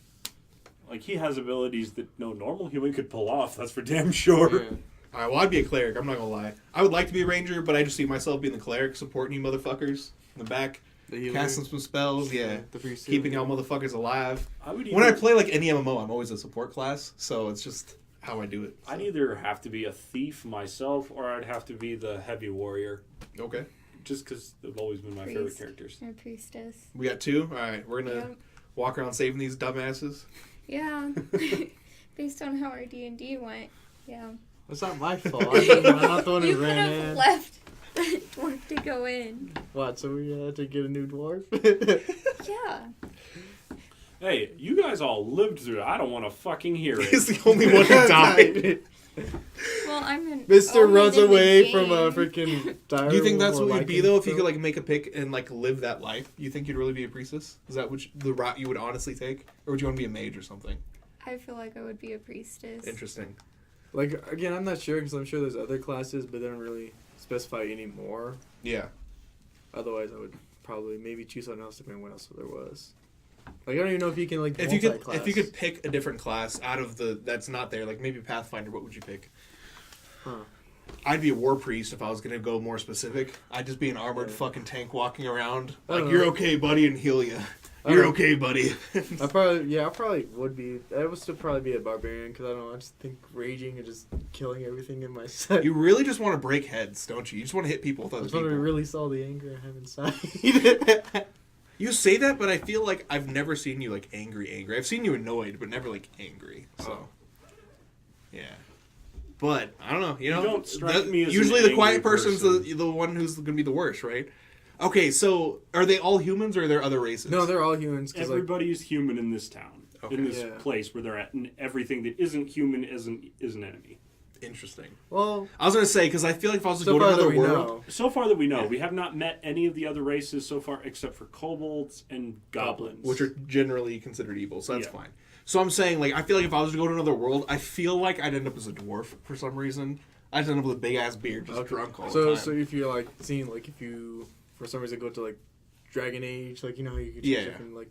Speaker 4: Like, he has abilities that no normal human could pull off, that's for damn sure.
Speaker 3: Yeah.
Speaker 1: All right, well, I'd be a cleric. I'm not gonna lie. I would like to be a ranger, but I just see myself being the cleric, supporting you motherfuckers in the back,
Speaker 3: The healer.
Speaker 1: casting some spells. Yeah,
Speaker 3: The priest.
Speaker 1: keeping y'all motherfuckers alive.
Speaker 4: I would
Speaker 1: When I
Speaker 4: either,
Speaker 1: play like any MMO, I'm always a support class, so it's just how I do it.
Speaker 4: I'd either have to be a thief myself, or I'd have to be the heavy warrior.
Speaker 1: Okay,
Speaker 4: Just because they've always been my favorite
Speaker 2: Priest.
Speaker 4: characters.
Speaker 2: Or priestess.
Speaker 1: we got 2. All right, we're gonna
Speaker 2: Yep.
Speaker 1: walk around saving these dumbasses.
Speaker 2: Yeah. Based on how our D&D went. Yeah.
Speaker 3: That's not my fault. I'm not the one
Speaker 2: You
Speaker 3: who
Speaker 2: could
Speaker 3: ran
Speaker 2: have
Speaker 3: in.
Speaker 2: left the dwarf to go in.
Speaker 3: What? So we had to get a new dwarf?
Speaker 2: Yeah.
Speaker 4: Hey, you guys all lived through it. I don't want to fucking hear
Speaker 1: He's
Speaker 4: it.
Speaker 1: the only one who died.
Speaker 2: Well, I'm an
Speaker 3: Mister
Speaker 2: omen
Speaker 3: runs
Speaker 2: in the
Speaker 3: away from a
Speaker 2: game.
Speaker 3: freaking dire
Speaker 1: Do you think that's
Speaker 3: or
Speaker 1: what you'd be
Speaker 3: Lycan
Speaker 1: though if you
Speaker 3: film?
Speaker 1: could like make a pick and like live that life? You think you'd really be a priestess? Is that the route you would honestly take, or would you want to be a mage or something?
Speaker 2: I feel like I would be a priestess.
Speaker 1: Interesting.
Speaker 3: Like, again, I'm not sure because I'm sure there's other classes, but they don't really specify any more.
Speaker 1: Yeah.
Speaker 3: Otherwise, I would probably maybe choose something else depending on what else there was. Like, I don't even know if you can, like,
Speaker 1: If you
Speaker 3: multi-class.
Speaker 1: could pick a different class out of that's not there, like maybe Pathfinder, what would you pick?
Speaker 3: Huh.
Speaker 1: I'd be a war priest if I was gonna go more specific. I'd just be an armored
Speaker 3: Yeah.
Speaker 1: fucking tank walking around
Speaker 3: I
Speaker 1: like
Speaker 3: don't
Speaker 1: you're
Speaker 3: know.
Speaker 1: okay, buddy, and heal you.
Speaker 3: I
Speaker 1: You're
Speaker 3: don't-
Speaker 1: okay, buddy.
Speaker 3: I probably would be. I would still probably be a barbarian because I don't know. I just think raging and just killing everything in my sight.
Speaker 1: You really just want to break heads, don't you? You just want to hit people with
Speaker 3: I
Speaker 1: other
Speaker 3: just want to
Speaker 1: people.
Speaker 3: really saw the anger I have inside.
Speaker 1: You say that, but I feel like I've never seen you like angry. I've seen you annoyed, but never like angry. So, yeah. But I don't know. You know,
Speaker 4: don't strike me as
Speaker 1: usually
Speaker 4: an
Speaker 1: the quiet
Speaker 4: angry
Speaker 1: person's
Speaker 4: person.
Speaker 1: the one who's going to be the worst, right? Okay, so are they all humans or are there other races?
Speaker 3: No, they're all humans. 'Cause, like,
Speaker 4: Everybody is human in this town.
Speaker 1: Okay.
Speaker 4: In this
Speaker 3: Yeah.
Speaker 4: place where they're at. And everything that isn't human is an enemy.
Speaker 1: Interesting.
Speaker 3: well,
Speaker 1: I was going to say, because I feel like if I was to
Speaker 3: so
Speaker 1: go to
Speaker 3: far that
Speaker 1: another
Speaker 3: we
Speaker 1: world...
Speaker 3: know.
Speaker 4: So far that we know,
Speaker 1: Yeah.
Speaker 4: we have not met any of the other races so far except for kobolds and goblins.
Speaker 1: Which are generally considered evil, so that's
Speaker 4: Yeah.
Speaker 1: fine. So I'm saying, like, I feel like if I was to go to another world, I feel like I'd end up as a dwarf for some reason. I'd end up with a big-ass beard, just drunk all the time.
Speaker 3: So if you're like seeing like if you for some reason go to like Dragon Age, like you know how you could
Speaker 1: Yeah.
Speaker 3: choose different like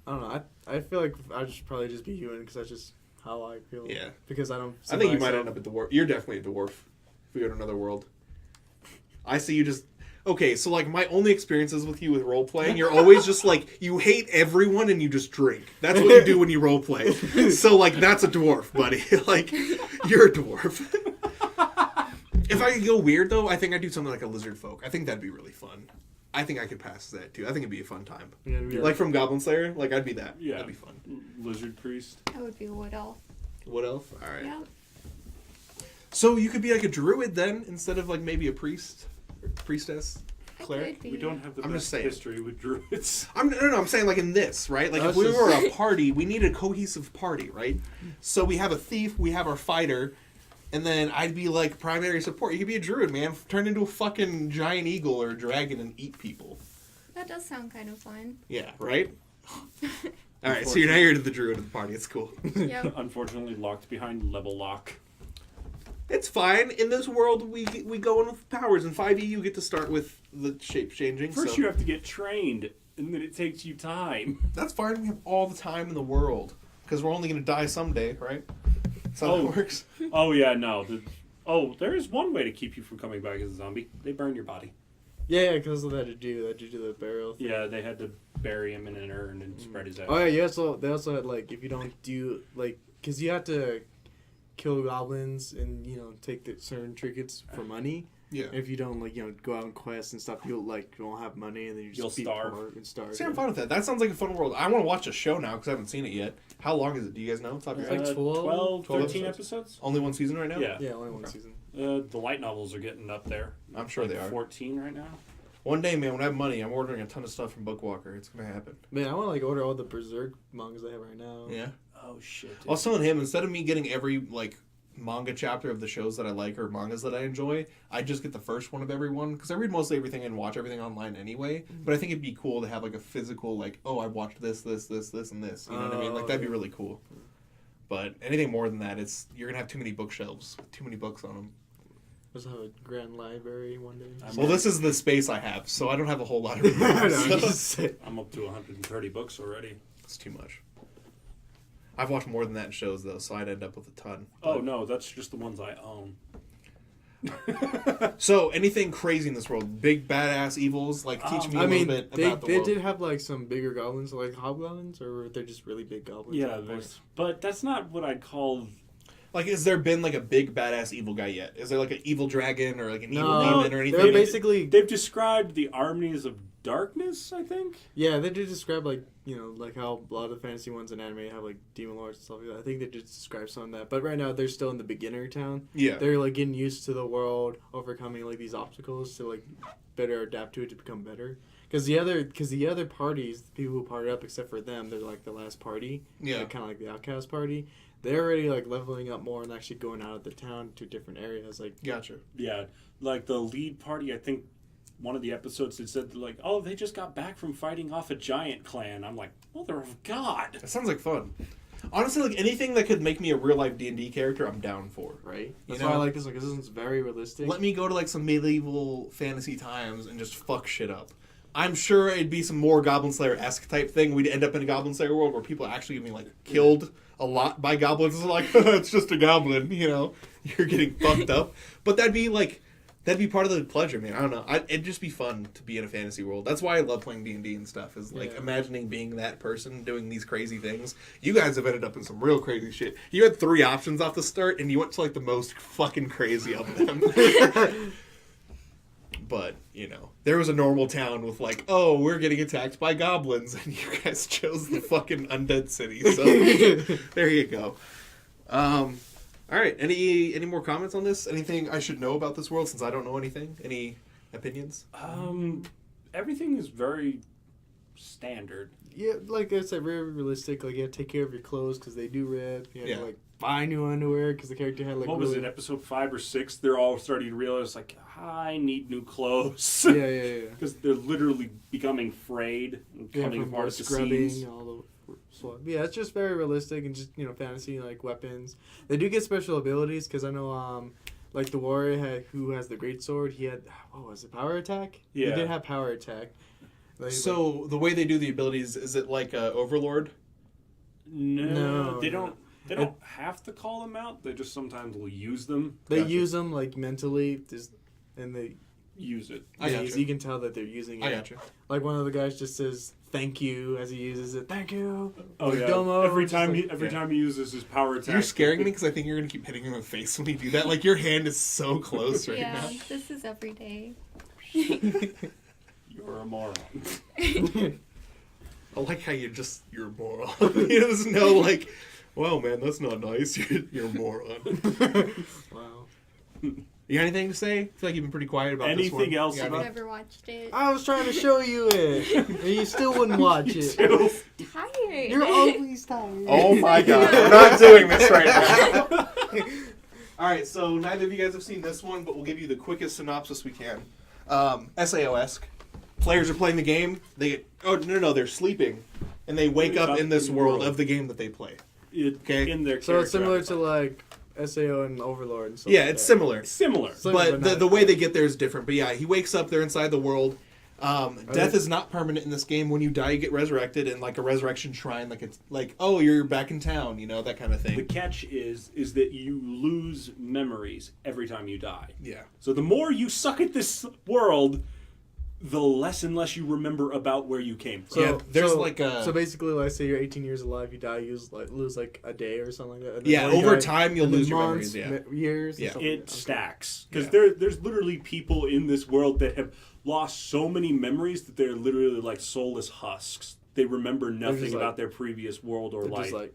Speaker 3: I don't know. I feel like I'd just probably just be human because that's just how I feel.
Speaker 1: Yeah.
Speaker 3: Because I don't.
Speaker 1: I think you
Speaker 3: see
Speaker 1: might
Speaker 3: myself-
Speaker 1: end up a dwarf. You're definitely a dwarf if we go to another world. I see you just... Okay, so, like, my only experiences with you with role-playing, you're always just, like, you hate everyone and you just drink. That's what you do when you role-play. So, like, that's a dwarf, buddy. Like, you're a dwarf. If I could go weird, though, I think I'd do something like a lizard folk. I think that'd be really fun. I think I could pass that, too. I think it'd be a fun time.
Speaker 3: Yeah, it'd be
Speaker 1: Like, from Goblin Slayer, like, I'd be that.
Speaker 4: Yeah.
Speaker 1: That'd be fun.
Speaker 4: Lizard priest.
Speaker 2: I would be a wood elf.
Speaker 1: What else? All right.
Speaker 2: Yeah.
Speaker 1: So you could be like a druid then, instead of like maybe a priest, or priestess,
Speaker 2: I
Speaker 1: cleric.
Speaker 2: could be.
Speaker 4: We don't have the
Speaker 1: I'm
Speaker 4: best
Speaker 1: just saying.
Speaker 4: history with druids.
Speaker 1: I'm saying like in this, right? Like if
Speaker 3: That's
Speaker 1: we
Speaker 3: just-
Speaker 1: were a party, we need a cohesive party, right? So we have a thief, we have our fighter, and then I'd be like primary support. You could be a druid, man. Turn into a fucking giant eagle or a dragon and eat people.
Speaker 2: That does sound kind of fun.
Speaker 1: Yeah, right? All right, so you're the druid of the party. It's cool.
Speaker 2: Yep.
Speaker 4: Unfortunately locked behind level lock.
Speaker 1: It's fine. In this world, we go in with powers. In 5e, you get to start with the shape changing.
Speaker 4: First, you have to get trained, and then it takes you time.
Speaker 1: That's fine. We have all the time in the world because we're only going to die someday, right? That's how it works.
Speaker 4: Oh yeah, no. There is one way to keep you from coming back as a zombie. They burn your body.
Speaker 3: Yeah, because of that, did you do the burial thing?
Speaker 4: Yeah, they had to bury him in an urn and spread his ashes.
Speaker 3: Oh yeah, they also had like if you don't do like because you have to kill goblins and take the certain trinkets for money.
Speaker 1: Yeah.
Speaker 3: If you don't go out on quests and stuff, you won't have money and then you'll be
Speaker 4: starve.
Speaker 3: poor and starve.
Speaker 1: See, I'm fine with that. That sounds like a fun world. I want to watch a show now because I haven't seen it yet. How long is it? Do you guys know? Top of your
Speaker 3: Like
Speaker 1: head?
Speaker 3: 12
Speaker 4: 13 episodes?
Speaker 1: Only one season right now?
Speaker 4: Yeah.
Speaker 3: Yeah, only one season.
Speaker 4: The light novels are getting up there.
Speaker 1: I'm sure they are.
Speaker 4: 14 right now.
Speaker 1: One day, man, when I have money, I'm ordering a ton of stuff from Bookwalker. It's going to happen.
Speaker 3: Man, I want to order all the Berserk mangas they have right now.
Speaker 1: Yeah.
Speaker 4: Oh shit.
Speaker 1: I was telling him, instead of me getting every, manga chapter of the shows that I like or mangas that I enjoy, I just get the first one of every one because I read mostly everything and watch everything online anyway. But I think it'd be cool to have a physical I watched this, and this. You know what I mean? That'd be really cool. But anything more than that, you're gonna have too many bookshelves, too many books on them.
Speaker 3: Just have a grand library one day.
Speaker 1: Well, this is the space I have, so I don't have a whole lot of room.
Speaker 4: I'm up to 130 books already.
Speaker 1: It's too much. I've watched more than that in shows, though, so I'd end up with a ton.
Speaker 4: Oh, no, that's just the ones I own.
Speaker 1: So, anything crazy in this world? Big, badass evils? Teach me a little bit about the world.
Speaker 3: They did have, some bigger goblins, like hobgoblins, or they're just really big goblins?
Speaker 4: Yeah, but that's not what I'd call...
Speaker 1: Has there been, a big, badass evil guy yet? Is there, an evil dragon or, an evil demon or anything?
Speaker 3: They're basically...
Speaker 4: They've described the armies of darkness, I think?
Speaker 3: Yeah, they did describe, how a lot of the fantasy ones in anime have, demon lords and stuff like that. I think they did describe some of that. But right now, they're still in the beginner town.
Speaker 1: Yeah.
Speaker 3: They're, getting used to the world, overcoming, these obstacles to, better adapt to it to become better. Because the other parties, the people who parted up, except for them, they're, the last party.
Speaker 1: Yeah.
Speaker 3: Kind of like the outcast party. They're already, leveling up more and actually going out of the town to different areas.
Speaker 1: Gotcha.
Speaker 4: Yeah, the lead party, I think one of the episodes it said, they just got back from fighting off a giant clan. I'm like, mother of God.
Speaker 1: That sounds like fun. Honestly, anything that could make me a real-life D&D character, I'm down for.
Speaker 3: Right? That's why I like this, because this one's very realistic.
Speaker 1: Let me go to, some medieval fantasy times and just fuck shit up. I'm sure it'd be some more Goblin Slayer-esque type thing. We'd end up in a Goblin Slayer world where people are actually getting, killed a lot by goblins. It's it's just a goblin, You're getting fucked up. But that'd be part of the pleasure, man. I don't know. It'd just be fun to be in a fantasy world. That's why I love playing D&D and stuff, is, imagining being that person doing these crazy things. You guys have ended up in some real crazy shit. You had 3 options off the start, and you went to, the most fucking crazy of them. But, there was a normal town with we're getting attacked by goblins, and you guys chose the fucking undead city. So, there you go. All right, any more comments on this? Anything I should know about this world since I don't know anything? Any opinions?
Speaker 4: Everything is very standard.
Speaker 3: Yeah, like I said, very realistic. You have to take care of your clothes because they do rip. You have to buy new underwear because the character had
Speaker 4: what was it, episode 5 or 6? They're all starting to realize I need new clothes.
Speaker 3: Yeah.
Speaker 4: Because they're literally becoming frayed and coming apart at the seams.
Speaker 3: Yeah, it's just very realistic and just fantasy weapons. They do get special abilities because I know the warrior who has the great sword. He had power attack.
Speaker 4: Yeah,
Speaker 3: he did have power attack.
Speaker 1: So the way they do the abilities, is it like Overlord?
Speaker 4: No, they don't. They don't have to call them out. They just sometimes will use them.
Speaker 3: They use them mentally, and they
Speaker 4: use it.
Speaker 3: You can tell that they're using it.
Speaker 1: I gotcha.
Speaker 3: One of the guys just says thank you as he uses it. Thank you.
Speaker 4: Oh yeah.
Speaker 3: Domo,
Speaker 4: every time he uses his power attack.
Speaker 1: You're scaring me because I think you're gonna keep hitting him in the face when you do that. Your hand is so close right now.
Speaker 2: Yeah, this is every day.
Speaker 4: You're a moron.
Speaker 1: I like how you're a moron. There's no well, man, that's not nice. You're a moron.
Speaker 3: Wow.
Speaker 1: You got anything to say? I feel like you've been pretty quiet about this one.
Speaker 4: Anything else?
Speaker 2: I've never watched it.
Speaker 3: I was trying to show you it, and you still wouldn't watch it.
Speaker 2: Tired.
Speaker 3: You're always tired.
Speaker 1: Oh my god, we're not doing this right now. Alright, so neither of you guys have seen this one, but we'll give you the quickest synopsis we can. SAO-esque. Players are playing the game, they're sleeping, and they wake up in this world of the game that they play.
Speaker 4: In their
Speaker 1: okay?
Speaker 3: So it's similar to SAO and Overlord and stuff.
Speaker 1: Yeah,
Speaker 3: like
Speaker 1: it's
Speaker 3: that.
Speaker 1: similar.
Speaker 4: Similar.
Speaker 1: But the way they get there is different. But yeah, he wakes up, they're inside the world. Death is not permanent in this game. When you die, you get resurrected in like a resurrection shrine. Like it's like, oh, you're back in town, you know, that kind of
Speaker 4: The
Speaker 1: thing.
Speaker 4: catch is that you lose memories every time you die.
Speaker 1: Yeah.
Speaker 4: So the more you suck at this world, the less and less you remember about where you came from.
Speaker 3: So,
Speaker 1: Yeah, there's
Speaker 3: so,
Speaker 1: like a-
Speaker 3: So basically, lose 18 years alive, you die, you lose like a day or something like that. And then
Speaker 1: Yeah,
Speaker 3: more you
Speaker 1: over
Speaker 3: die,
Speaker 1: time, you'll
Speaker 3: and then
Speaker 1: lose your
Speaker 3: months,
Speaker 1: memories, yeah.
Speaker 3: Years.
Speaker 1: Yeah.
Speaker 3: And something.
Speaker 4: It stacks. Because
Speaker 1: Yeah.
Speaker 4: there's literally people in this world that have lost so many memories that they're literally like soulless husks. They remember nothing
Speaker 3: just like-
Speaker 4: about their previous world or
Speaker 3: They're
Speaker 4: life.
Speaker 3: just like,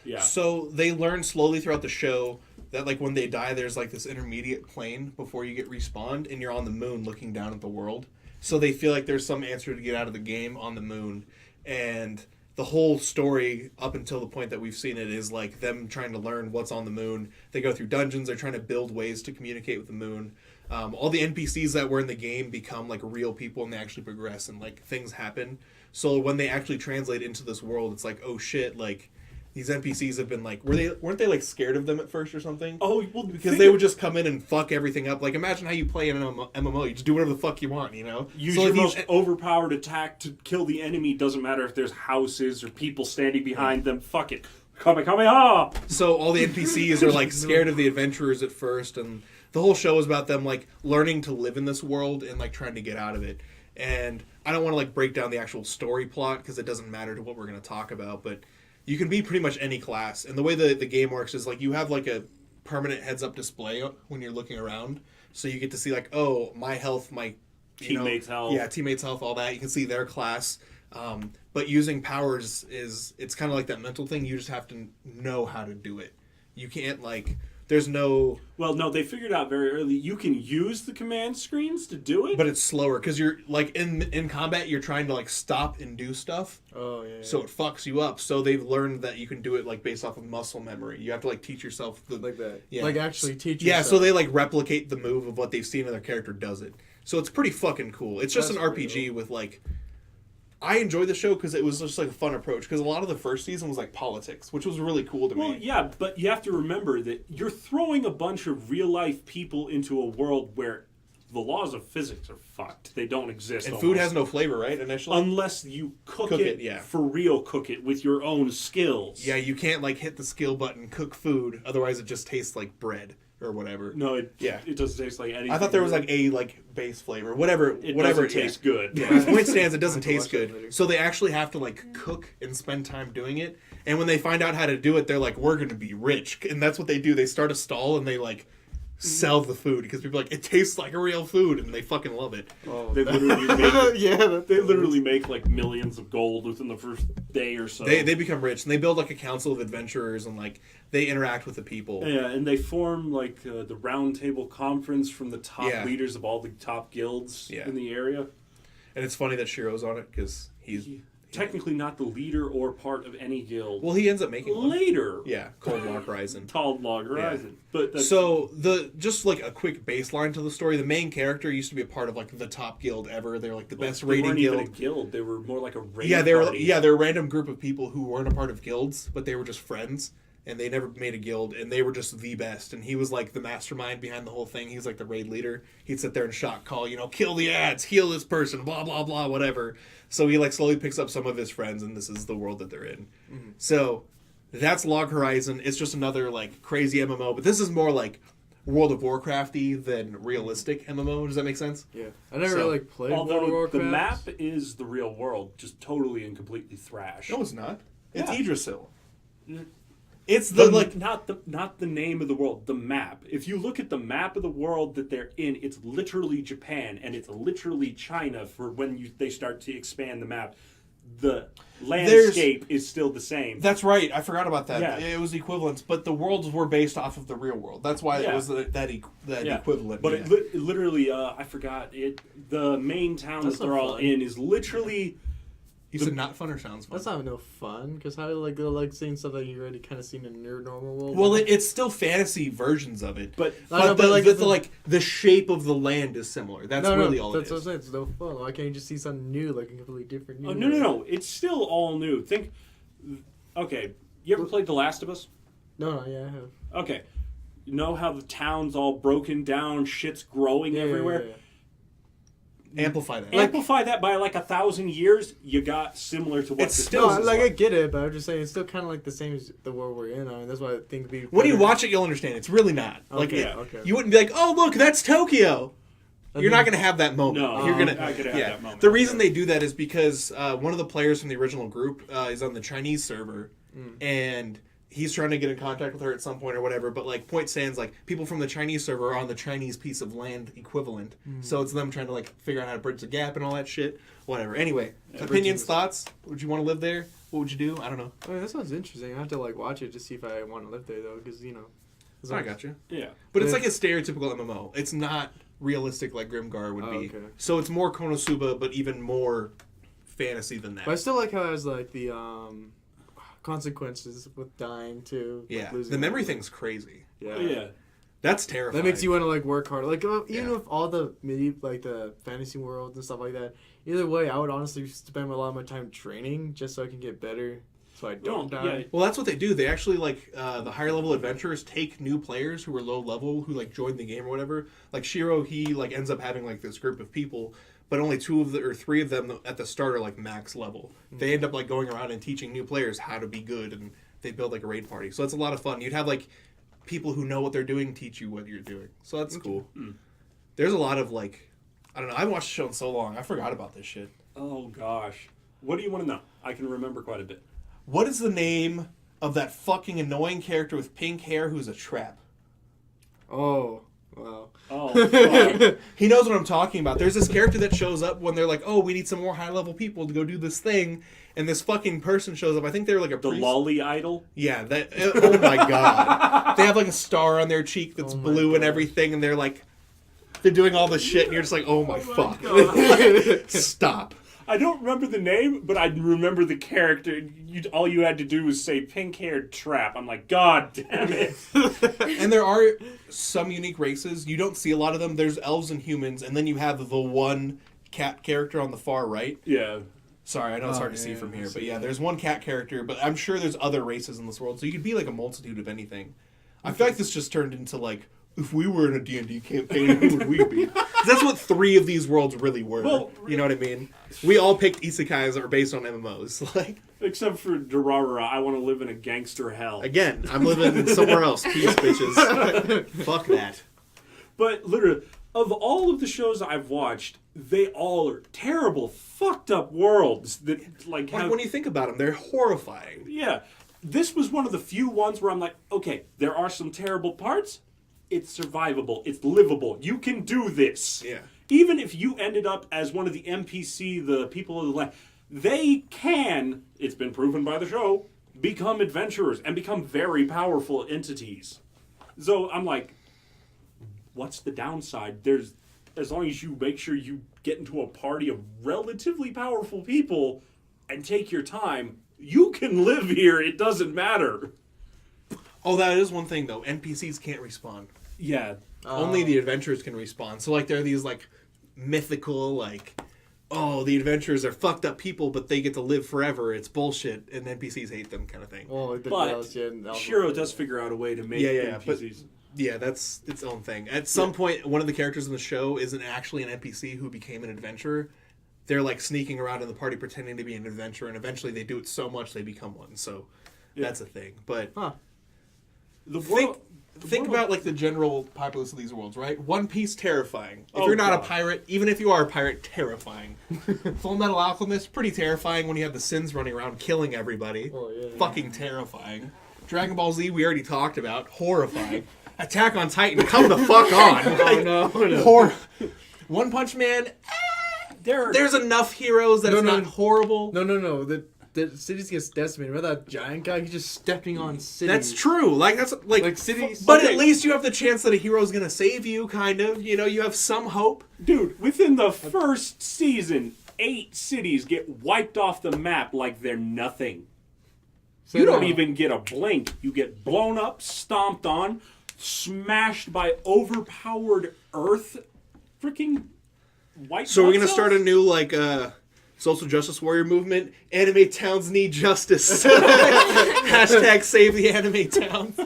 Speaker 4: Yeah.
Speaker 1: So they learn slowly throughout the show that like when they die, there's like this intermediate plane before you get respawned, and you're on the moon looking down at the world. So they feel like there's some answer to get out of the game on the moon, and the whole story up until the point that we've seen it is like them trying to learn what's on the moon. They go through dungeons. They're trying to build ways to communicate with the moon. All the NPCs that were in the game become like real people, and they actually progress, and like things happen. So when they actually translate into this world, it's like, oh shit, like these NPCs have been like, weren't they like scared of them at first or something?
Speaker 4: Oh, well,
Speaker 1: Because they would just come in and fuck everything up. Like, imagine how you play an MMO. You just do whatever the fuck you want, you know?
Speaker 4: Use
Speaker 1: So
Speaker 4: your
Speaker 1: if you-
Speaker 4: most overpowered attack to kill the enemy. Doesn't matter if there's houses or people standing behind them. Fuck it. Kamehameha!
Speaker 1: So all the NPCs are like scared of the adventurers at first, and the whole show is about them like learning to live in this world and like trying to get out of it. And I don't want to like break down the actual story plot because it doesn't matter to what we're going to talk about, but you can be pretty much any class. And the way the game works is like you have like a permanent heads-up display when you're looking around, so you get to see like, oh, my health, my
Speaker 4: Teammates' health.
Speaker 1: Yeah, teammates' health, all that. You can see their class. But using powers it's kind of like that mental thing. You just have to know how to do it. You can't like, there's no,
Speaker 4: Well, no, they figured out very early you can use the command screens to do it.
Speaker 1: but it's slower because you're like in combat you're trying to like stop and do stuff.
Speaker 3: oh yeah.
Speaker 1: So it fucks you up. So they've learned that you can do it like based off of muscle memory. You have to like teach yourself the
Speaker 3: like that.
Speaker 1: Yeah.
Speaker 3: Like actually teach.
Speaker 1: yeah.
Speaker 3: yourself.
Speaker 1: So they like replicate the move of what they've seen and their character does it. So it's pretty fucking cool. It's just
Speaker 3: That's
Speaker 1: an
Speaker 3: pretty
Speaker 1: RPG
Speaker 3: cool.
Speaker 1: with like. I enjoyed the show because it was just like a fun approach. Because a lot of the first season was like politics, which was really cool to
Speaker 4: Well,
Speaker 1: me.
Speaker 4: yeah, but you have to remember that you're throwing a bunch of real-life people into a world where the laws of physics are fucked. They don't exist.
Speaker 1: And
Speaker 4: almost.
Speaker 1: food has no flavor, right? Initially.
Speaker 4: Unless you cook
Speaker 1: Cook
Speaker 4: it,
Speaker 1: it, yeah.
Speaker 4: for real, cook it with your own skills.
Speaker 1: Yeah, you can't like hit the skill button, cook food, otherwise it just tastes like bread or whatever.
Speaker 4: No, it doesn't taste like anything.
Speaker 1: I thought there was like a like base flavor, whatever.
Speaker 4: it
Speaker 1: whatever
Speaker 4: doesn't taste good.
Speaker 1: Yeah, point stands, it doesn't
Speaker 3: I have to
Speaker 1: taste
Speaker 3: watch that
Speaker 1: good.
Speaker 3: later.
Speaker 1: So they actually have to like cook and spend time doing it. And when they find out how to do it, they're like, "We're going to be rich." And that's what they do. They start a stall and they like sell the food because people are like, "It tastes like a real food," and they fucking love it.
Speaker 3: Oh.
Speaker 4: They literally make
Speaker 3: yeah.
Speaker 4: they literally make like millions of gold within the first day or so.
Speaker 1: They become rich and they build like a council of adventurers and like they interact with the people.
Speaker 4: Yeah, and they form like the round table conference from the top
Speaker 1: Yeah.
Speaker 4: leaders of all the top guilds
Speaker 1: Yeah.
Speaker 4: in the area.
Speaker 1: And it's funny that Shiro's on it because he's
Speaker 4: Technically not the leader or part of any guild.
Speaker 1: well, he ends up making one.
Speaker 4: Later,
Speaker 1: Yeah, Cold Lock Horizon.
Speaker 4: Tall Log Horizon. But that's,
Speaker 1: So just like a quick baseline to the story, the main character used to be a part of like the top guild ever. They're like the best
Speaker 4: they
Speaker 1: raiding
Speaker 4: weren't
Speaker 1: guild.
Speaker 4: even a guild. They were more like a raid
Speaker 1: Yeah, they're
Speaker 4: party.
Speaker 1: a random group of people who weren't a part of guilds, but they were just friends, and they never made a guild, and they were just the best. And he was like the mastermind behind the whole thing. He was like the raid leader. He'd sit there and shot call, kill the ads, heal this person, blah blah blah, whatever. So he like slowly picks up some of his friends, and this is the world that they're in.
Speaker 3: Mm-hmm.
Speaker 1: So that's Log Horizon. It's just another like crazy MMO, but this is more like World of Warcrafty than realistic MMO. Does that make sense?
Speaker 3: Yeah. I never
Speaker 1: So,
Speaker 3: really like played World of
Speaker 4: Although
Speaker 3: Warcraft.
Speaker 4: the map is the real world, just totally and completely thrash.
Speaker 1: No, it's not. It's
Speaker 4: Yeah.
Speaker 1: Yggdrasil.
Speaker 4: N-
Speaker 1: It's the like
Speaker 4: not the name of the world, the map. If you look at the map of the world that they're in, it's literally Japan and it's literally China for when they start to expand the map. The landscape is still the same.
Speaker 1: That's right. I forgot about that.
Speaker 4: Yeah.
Speaker 1: It was equivalents, but the worlds were based off of the real world. That's why it
Speaker 4: Yeah.
Speaker 1: was that
Speaker 4: Yeah.
Speaker 1: equivalent.
Speaker 4: But
Speaker 1: yeah.
Speaker 4: it literally, I forgot it. The main town
Speaker 3: That's
Speaker 4: that they're
Speaker 3: not
Speaker 4: all
Speaker 3: fun.
Speaker 4: in is literally.
Speaker 1: you said not fun or sounds fun.
Speaker 3: That's not no fun, because how like they're like seeing stuff that you already kind of seen in your normal world.
Speaker 1: Well, it's still fantasy versions of it,
Speaker 4: But
Speaker 3: I know,
Speaker 1: but
Speaker 3: like,
Speaker 1: the shape of the land is similar. That's really all
Speaker 3: that's
Speaker 1: it
Speaker 3: what I'm
Speaker 1: is.
Speaker 3: saying. It's no fun. Why can't you just see something new, like a completely different? New
Speaker 4: oh, no! It's still all new. Think. Okay, you ever played The Last of Us?
Speaker 3: No, yeah, I have.
Speaker 4: Okay, You know how the town's all broken down, shit's growing everywhere?
Speaker 1: Amplify that.
Speaker 4: Amplify that by like 1,000 years, you got similar to what
Speaker 1: It's
Speaker 4: this
Speaker 1: still-
Speaker 4: is
Speaker 3: I get it, but I'm just saying it's still kind of like the same as the world we're in. I mean, that's why I think it'd be
Speaker 1: When you
Speaker 3: better.
Speaker 1: watch it, you'll understand. It's really not. Like,
Speaker 3: Okay,
Speaker 1: it-
Speaker 3: okay.
Speaker 1: you wouldn't be like, "Oh, look, that's Tokyo." You're not
Speaker 3: mean-
Speaker 1: going to have that moment.
Speaker 4: No,
Speaker 1: You're gonna.
Speaker 4: not gonna have that moment.
Speaker 1: The reason they do that is because one of the players from the original group is on the Chinese server, and he's trying to get in contact with her at some point or whatever. But like, point stands, like people from the Chinese server are on the Chinese piece of land equivalent, so it's them trying to like figure out how to bridge the gap and all that shit. Whatever. Anyway, opinions, thoughts. Would you want to live there? What would you do? I don't know.
Speaker 3: I mean, that sounds interesting. I have to like watch it to see if I want to live there though, because
Speaker 1: I got you.
Speaker 4: Yeah.
Speaker 1: But it's like a stereotypical MMO. It's not realistic like Grimgar would be.
Speaker 3: Okay.
Speaker 1: So it's more Konosuba, but even more fantasy than that.
Speaker 3: But I still like how it has like the consequences with dying too.
Speaker 1: Yeah,
Speaker 3: like losing
Speaker 1: the memory
Speaker 3: everything.
Speaker 1: thing's crazy.
Speaker 3: Yeah.
Speaker 4: Yeah.
Speaker 1: That's terrifying.
Speaker 3: That makes you want to like work hard. Like even
Speaker 1: Yeah.
Speaker 3: with all the like the fantasy worlds and stuff like that. Either way, I would honestly spend a lot of my time training just so I can get better, so I don't die.
Speaker 4: Yeah.
Speaker 1: Well, that's what they do. They actually like the higher level adventurers take new players who are low level who like join the game or whatever. Like Shiro, he like ends up having like this group of people, but only 3 of them at the start are like max level. They end up like going around and teaching new players how to be good, and they build like a raid party. So it's a lot of fun. You'd have like people who know what they're doing teach you what you're doing. So that's cool. There's a lot of like, I don't know. I haven't watched the show in so long. I forgot about this shit.
Speaker 4: Oh gosh. What do you want to know? I can remember quite a bit.
Speaker 1: What is the name of that fucking annoying character with pink hair who's a trap?
Speaker 3: Oh, wow.
Speaker 4: Oh, fuck.
Speaker 1: He knows what I'm talking about. There's this character that shows up when they're like, oh, we need some more high-level people to go do this thing. And this fucking person shows up. I think they're like a
Speaker 4: The
Speaker 1: priest.
Speaker 4: lolly idol?
Speaker 1: Yeah, that. Oh my god. They have like a star on their cheek that's
Speaker 3: Oh my
Speaker 1: blue and
Speaker 3: God.
Speaker 1: everything, and they're like, they're doing all this shit, and you're just like, oh my fuck. Stop.
Speaker 4: I don't remember the name, but I remember the character. All you had to do was say pink-haired trap. I'm like, God damn it.
Speaker 1: And there are some unique races. You don't see a lot of them. There's elves and humans, and then you have the one cat character on the far right.
Speaker 4: Yeah.
Speaker 1: Sorry, I know it's hard to see from here, but yeah, there's one cat character, but I'm sure there's other races in this world, so you could be like a multitude of anything. I feel like this just turned into like, if we were in a D&D campaign, who would we be? 'Cause that's what 3 of these worlds really were.
Speaker 4: Well,
Speaker 1: you know what I mean? We all picked isekais that are based on MMOs. Like,
Speaker 4: Except for Durarara, I want to live in a gangster hell.
Speaker 1: again, I'm living somewhere else. Peace, bitches. Fuck that.
Speaker 4: But literally, of all of the shows I've watched, they all are terrible, fucked up worlds that like have.
Speaker 1: Like when you think about them, they're horrifying.
Speaker 4: Yeah, this was one of the few ones where I'm like, okay, there are some terrible parts. It's survivable. It's livable. You can do this.
Speaker 1: Yeah.
Speaker 4: Even if you ended up as one of the NPC, the people of the land, they can, it's been proven by the show, become adventurers and become very powerful entities. So I'm like, what's the downside? There's, as long as you make sure you get into a party of relatively powerful people and take your time, you can live here. It doesn't matter.
Speaker 1: Oh, that is one thing, though. NPCs can't respawn.
Speaker 4: Yeah.
Speaker 1: Only the adventurers can respawn. So, like, there are these, like, mythical, like, oh, the adventurers are fucked up people, but they get to live forever. It's bullshit, and NPCs hate them kind of thing.
Speaker 3: Well, like the
Speaker 4: But
Speaker 3: Dallas, and Alpha.
Speaker 4: Shiro does figure out a way to make NPCs.
Speaker 1: Yeah, that's its own thing. At some point, one of the characters in the show isn't actually an NPC who became an adventurer. They're, like, sneaking around in the party pretending to be an adventurer, and eventually they do it so much they become one. So, that's a thing. But
Speaker 4: The
Speaker 1: think
Speaker 4: world,
Speaker 1: about, like, the general populace of these worlds, right? One Piece, terrifying. If
Speaker 4: Oh,
Speaker 1: you're not
Speaker 4: God.
Speaker 1: a pirate, even if you are a pirate, terrifying. Full Metal Alchemist, pretty terrifying when you have the Sins running around killing everybody.
Speaker 3: Oh, yeah.
Speaker 1: Fucking terrifying. Dragon Ball Z, we already talked about. Horrifying. Attack on Titan, come the fuck on.
Speaker 3: Oh, no.
Speaker 1: One Punch Man,
Speaker 4: there,
Speaker 1: there's enough heroes that
Speaker 3: No,
Speaker 1: it's
Speaker 3: no.
Speaker 1: not horrible.
Speaker 3: No. The cities gets decimated. Remember that giant guy? He's just stepping on cities.
Speaker 1: That's true. Like, that's, like
Speaker 3: cities.
Speaker 1: but
Speaker 4: Okay.
Speaker 1: at least you have the chance that a hero's gonna save you, kind of. You know, you have some hope.
Speaker 4: dude, within the first season, 8 cities get wiped off the map like they're nothing.
Speaker 3: So
Speaker 4: You don't
Speaker 3: now-
Speaker 4: even get a blink. You get blown up, stomped on, smashed by overpowered Earth, freaking white.
Speaker 1: So we're
Speaker 4: blood
Speaker 1: gonna
Speaker 4: cells?
Speaker 1: start a new, like, social justice warrior movement. Anime towns need justice. Hashtag save the anime towns.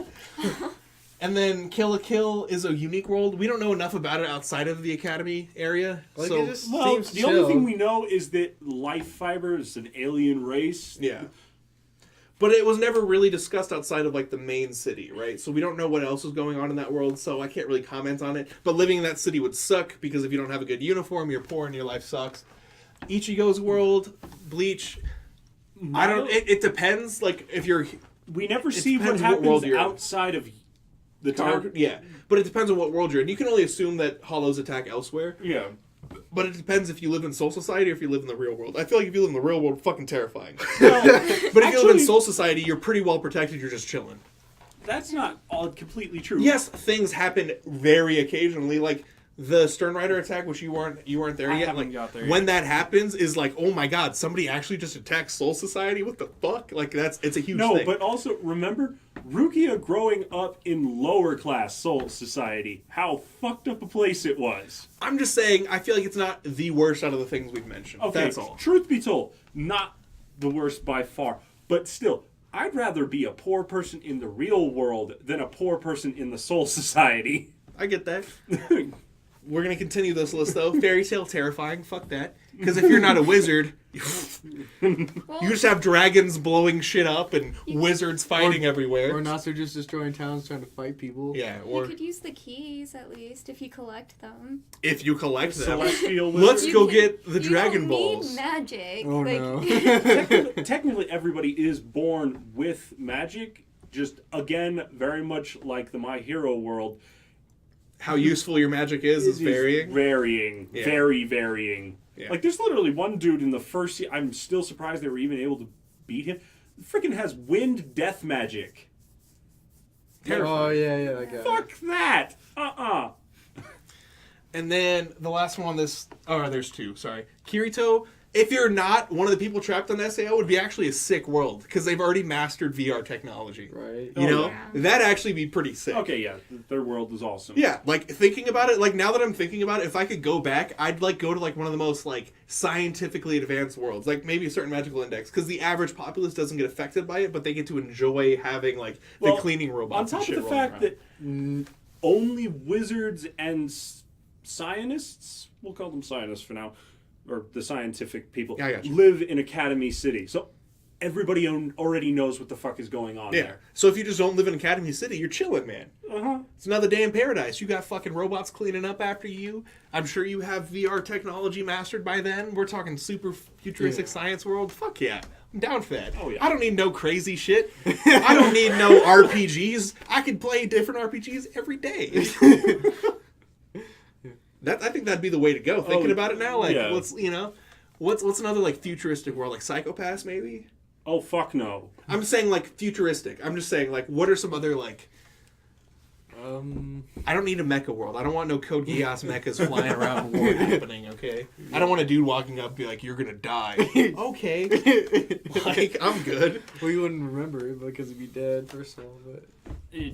Speaker 1: And then Kill la Kill is a unique world. We don't know enough about it outside of the Academy area.
Speaker 3: Like,
Speaker 1: so
Speaker 3: it just
Speaker 4: Well,
Speaker 3: seems
Speaker 4: the
Speaker 3: chill.
Speaker 4: only thing we know is that life fiber is an alien race.
Speaker 1: yeah. But it was never really discussed outside of like the main city, right? So we don't know what else was going on in that world, so I can't really comment on it. But living in that city would suck because if you don't have a good uniform, you're poor and your life sucks. Ichigo's world, Bleach, I don't. It depends. Like if you're,
Speaker 4: We never
Speaker 1: It
Speaker 4: see what
Speaker 1: depends what
Speaker 4: happens
Speaker 1: world you're in.
Speaker 4: outside of the target.
Speaker 1: yeah. But it depends on what world you're in. You can only assume that hollows attack elsewhere.
Speaker 4: Yeah.
Speaker 1: But it depends if you live in Soul Society or if you live in the real world. I feel like if you live in the real world, fucking terrifying.
Speaker 4: Well,
Speaker 1: But if you live in
Speaker 4: actually,
Speaker 1: Soul Society, you're pretty well protected. You're just chilling.
Speaker 4: that's not all completely true.
Speaker 1: Yes, things happen very occasionally. Like the Stern Rider attack, which you weren't there
Speaker 4: I
Speaker 1: yet.
Speaker 4: haven't
Speaker 1: Like
Speaker 4: got there
Speaker 1: when
Speaker 4: yet.
Speaker 1: that happens, is like, oh my god, somebody actually just attacked Soul Society. What the fuck? Like it's a huge
Speaker 4: No,
Speaker 1: thing.
Speaker 4: but also remember Rukia growing up in lower class Soul Society. How fucked up a place it was.
Speaker 1: I'm just saying, I feel like it's not the worst out of the things we've mentioned.
Speaker 4: Okay,
Speaker 1: That's all.
Speaker 4: truth be told, not the worst by far. But still, I'd rather be a poor person in the real world than a poor person in the Soul Society.
Speaker 1: I get that. We're gonna continue this list though. Fairy Tail, terrifying. Fuck that. Because if you're not a wizard,
Speaker 2: Well,
Speaker 1: you just have dragons blowing shit up and wizards fighting everywhere.
Speaker 3: Or not, they're just destroying towns trying to fight people.
Speaker 1: Yeah,
Speaker 2: you
Speaker 1: or
Speaker 2: could use the keys at least if you collect them.
Speaker 1: if you collect them.
Speaker 4: Celestial
Speaker 1: Let's
Speaker 4: wizard.
Speaker 1: go
Speaker 2: You
Speaker 1: get the
Speaker 2: you
Speaker 1: Dragon
Speaker 2: don't
Speaker 1: Balls.
Speaker 2: Need magic.
Speaker 3: Oh,
Speaker 2: like,
Speaker 3: no.
Speaker 4: Technically, everybody is born with magic. Just again, very much like the My Hero world,
Speaker 1: How useful your magic is varying.
Speaker 4: Varying,
Speaker 1: Yeah.
Speaker 4: very varying.
Speaker 1: Yeah.
Speaker 4: Like there's literally one dude in the first. I'm still surprised they were even able to beat him. Freaking has wind death magic.
Speaker 3: Oh, yeah, that guy.
Speaker 4: Fuck that.
Speaker 1: And then the last one on this. Oh, there's two. Sorry, Kirito. If you're not one of the people trapped on SAO, would be actually a sick world because they've already mastered VR technology.
Speaker 3: Right.
Speaker 1: You know,
Speaker 2: yeah.
Speaker 1: that'd actually be pretty sick.
Speaker 4: Okay, yeah, their world is awesome.
Speaker 1: Yeah, like thinking about it, like now that I'm thinking about it, if I could go back, I'd like go to like one of the most like scientifically advanced worlds, like maybe a certain magical index, because the average populace doesn't get affected by it, but they get to enjoy having like the
Speaker 4: Well,
Speaker 1: cleaning
Speaker 4: On
Speaker 1: robots.
Speaker 4: top
Speaker 1: and shit
Speaker 4: of the
Speaker 1: rolling
Speaker 4: fact
Speaker 1: around.
Speaker 4: that only wizards and scientists, we'll call them scientists for now, or the scientific people,
Speaker 1: Yeah, I got you.
Speaker 4: live in Academy City. So everybody already knows what the fuck is going on
Speaker 1: Yeah.
Speaker 4: there.
Speaker 1: So if you just don't live in Academy City, you're chilling, man.
Speaker 4: Uh-huh.
Speaker 1: It's another day in paradise. You got fucking robots cleaning up after you. I'm sure you have VR technology mastered by then. We're talking super futuristic science world. Fuck yeah. I'm down for that.
Speaker 4: Oh, yeah.
Speaker 1: I don't need no crazy shit. I don't need no RPGs. I could play different RPGs every day. I think that'd be the way to go. Thinking about it now, like
Speaker 4: yeah.
Speaker 1: what's another like futuristic world, like Psychopaths maybe?
Speaker 4: Oh, fuck no.
Speaker 1: I'm saying like futuristic. I'm just saying like what are some other like I don't need a mecha world. I don't want no Code Geass mechas flying around war happening, okay? I don't want a dude walking up and be like, you're gonna die. Okay. Like, I'm good.
Speaker 3: Well, you wouldn't remember it because he'd be dead, first of all, but...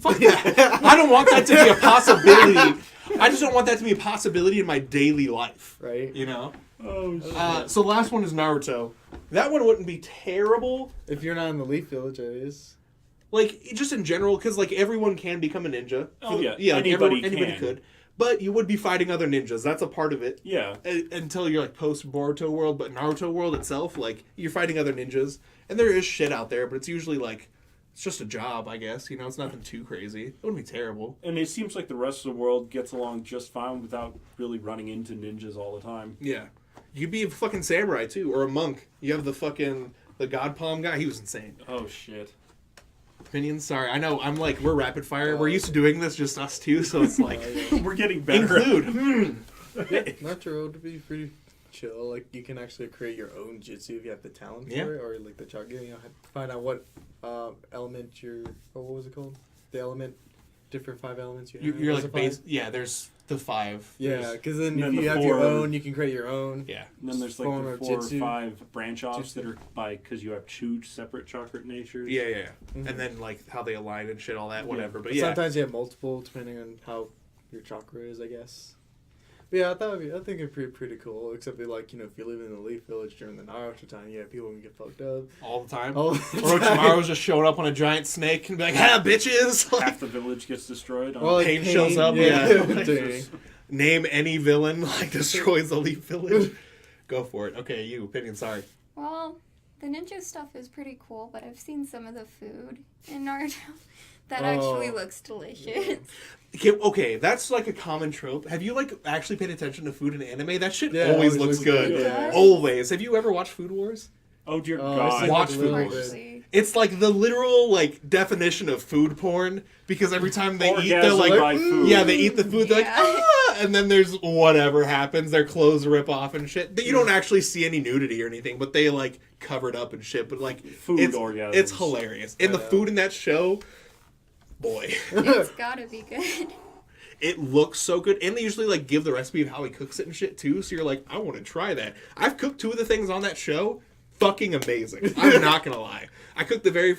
Speaker 1: Fuck that. I don't want that to be a possibility. I just don't want that to be a possibility in my daily life.
Speaker 3: Right?
Speaker 1: You know?
Speaker 4: Oh, shit.
Speaker 1: So the last one is Naruto. That one wouldn't be terrible.
Speaker 3: If you're not in the Leaf Village, it is.
Speaker 1: Like, just in general, because, like, everyone can become a ninja.
Speaker 4: Oh, yeah.
Speaker 1: Yeah, like,
Speaker 4: Anybody
Speaker 1: anybody
Speaker 4: can.
Speaker 1: could. But you would be fighting other ninjas. That's a part of it.
Speaker 4: Yeah.
Speaker 1: Until you're, like, post-Boruto world. But Naruto world itself, like, you're fighting other ninjas. And there is shit out there, but it's usually, like, it's just a job, I guess. You know, it's nothing too crazy. It wouldn't be terrible.
Speaker 4: And it seems like the rest of the world gets along just fine without really running into ninjas all the time.
Speaker 1: Yeah. You could be a fucking samurai, too, or a monk. You have the God Palm guy. He was insane.
Speaker 4: Oh, shit.
Speaker 1: Opinions? Sorry. I know, we're rapid fire. We're used to doing this, just us two, so it's like,
Speaker 4: We're getting better.
Speaker 1: include.
Speaker 3: Naruto would be pretty chill. Like, you can actually create your own jutsu if you have the talent
Speaker 1: Yeah.
Speaker 3: for it, or like the chakra. You know, find out what element what was it called? The element, different 5 elements you have.
Speaker 1: You're
Speaker 3: Was
Speaker 1: like
Speaker 3: it 5?
Speaker 1: base. Yeah, there's the 5.
Speaker 3: Yeah, because then
Speaker 4: And then
Speaker 3: if you
Speaker 4: the
Speaker 3: have your
Speaker 4: 4
Speaker 3: own, you can create your own.
Speaker 1: Yeah.
Speaker 4: And then there's like
Speaker 3: Form
Speaker 4: the
Speaker 3: of
Speaker 4: 4 or
Speaker 3: jutsu.
Speaker 4: 5 branch offs
Speaker 3: Jutsu.
Speaker 4: that are because you have 2 separate chakra natures.
Speaker 1: Yeah.
Speaker 3: Mhm.
Speaker 1: And then like how they align and shit, all that,
Speaker 4: Yeah.
Speaker 1: whatever. But
Speaker 3: But
Speaker 1: yeah,
Speaker 3: sometimes you have multiple depending on how your chakra is, I guess. Yeah, I think it'd be pretty cool. Except that, like, if you live in the Leaf Village during the Naruto time, people can get fucked up
Speaker 1: all the time.
Speaker 3: All the
Speaker 1: Orochimaru's just showing up on a giant snake and be like, "Ha, bitches!"
Speaker 4: Half the village gets destroyed.
Speaker 3: Well, like,
Speaker 1: Pain shows up.
Speaker 3: Yeah.
Speaker 1: Like, name any villain destroys the Leaf Village. Go for it. Okay, you opinion. Sorry.
Speaker 2: Well, the ninja stuff is pretty cool, but I've seen some of the food in Naruto that actually looks delicious.
Speaker 1: Okay, that's like a common trope. Have you actually paid attention to food in anime? That shit
Speaker 3: Yeah,
Speaker 1: always looks good.
Speaker 3: Yeah.
Speaker 1: Always. Have you ever watched Food Wars?
Speaker 4: Oh dear
Speaker 3: I've
Speaker 4: God!
Speaker 3: seen
Speaker 1: Watch
Speaker 3: a
Speaker 1: Food
Speaker 3: little
Speaker 1: Wars.
Speaker 3: bit.
Speaker 1: It's like the literal definition of food porn because every time they eat, they're
Speaker 4: Orgasm by food.
Speaker 1: yeah, they eat the food. They're
Speaker 2: Yeah.
Speaker 1: and then there's whatever happens. Their clothes rip off and shit. You don't actually see any nudity or anything, but they cover it up and shit. But
Speaker 4: Food
Speaker 1: it's,
Speaker 4: orgasms.
Speaker 1: it's hilarious. And the food in that show, boy,
Speaker 2: It's gotta be good.
Speaker 1: it looks so good. And they usually give the recipe of how he cooks it and shit too. So you're like, I want to try that. I've cooked 2 of the things on that show. Fucking amazing. I'm not gonna lie. I cooked the very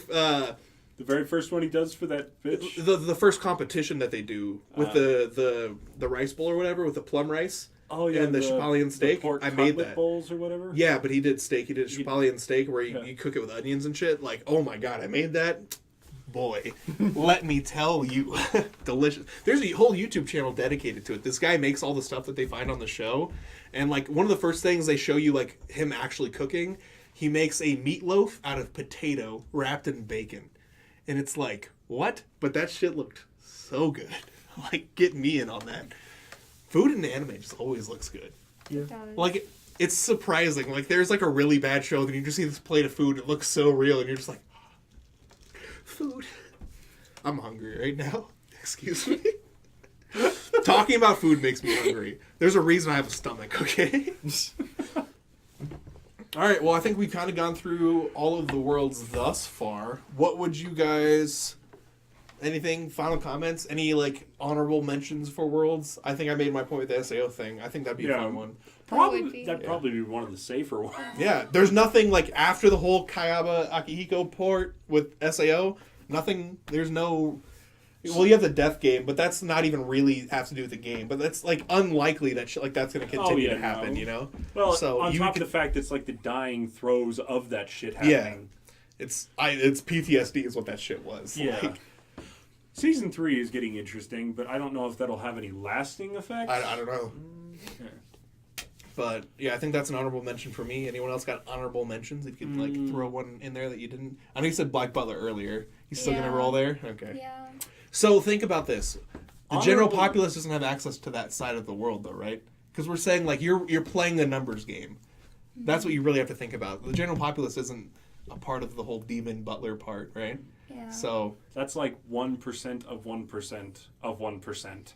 Speaker 4: first one he does for that bitch.
Speaker 1: the first competition that they do with the rice bowl or whatever with the plum rice.
Speaker 4: Oh yeah,
Speaker 1: and the Chapalian steak.
Speaker 4: pork
Speaker 1: I made
Speaker 4: cutlet
Speaker 1: that.
Speaker 4: bowls or whatever.
Speaker 1: Yeah, but he did steak. He did Chapalian steak where
Speaker 4: Yeah.
Speaker 1: you cook it with onions and shit. Oh my god, I made that. Boy, let me tell you, delicious. There's a whole YouTube channel dedicated to it. This guy makes all the stuff that they find on the show, and one of the first things they show you him actually cooking. He makes a meatloaf out of potato wrapped in bacon. And it's what? But that shit looked so good. Get me in on that. Food in anime just always looks good.
Speaker 2: It does.
Speaker 1: It's surprising. There's a really bad show, then you just see this plate of food, it looks so real, and you're just food. I'm hungry right now. Excuse me. Talking about food makes me hungry. There's a reason I have a stomach, okay? All right, well, I think we've kind of gone through all of the worlds thus far. What would you guys... Anything? Final comments? Any, honorable mentions for worlds? I think I made my point with the SAO thing. I think that'd be a fun one.
Speaker 4: That'd probably be one of the safer ones.
Speaker 1: Yeah, there's nothing, after the whole Kayaba Akihiko port with SAO, nothing... There's no... Well, you have the death game, but that's not even really have to do with the game. But that's unlikely that shit that's going to continue to happen.
Speaker 4: Well,
Speaker 1: so
Speaker 4: on top of the fact it's the dying throes of that shit happening.
Speaker 1: Yeah, it's PTSD is what that shit was.
Speaker 4: Yeah. Season 3 is getting interesting, but I don't know if that'll have any lasting effects.
Speaker 1: I don't know.
Speaker 4: Yeah.
Speaker 1: But yeah, I think that's an honorable mention for me. Anyone else got honorable mentions? If you could throw one in there that you didn't. I know you said Black Butler earlier. You still gonna roll there? Okay.
Speaker 2: Yeah.
Speaker 1: So think about this: the general populace doesn't have access to that side of the world, though, right? Because we're saying you're playing a numbers game. That's what you really have to think about. The general populace isn't a part of the whole demon butler part, right?
Speaker 2: Yeah.
Speaker 1: So
Speaker 4: that's 1% of 1% of 1%.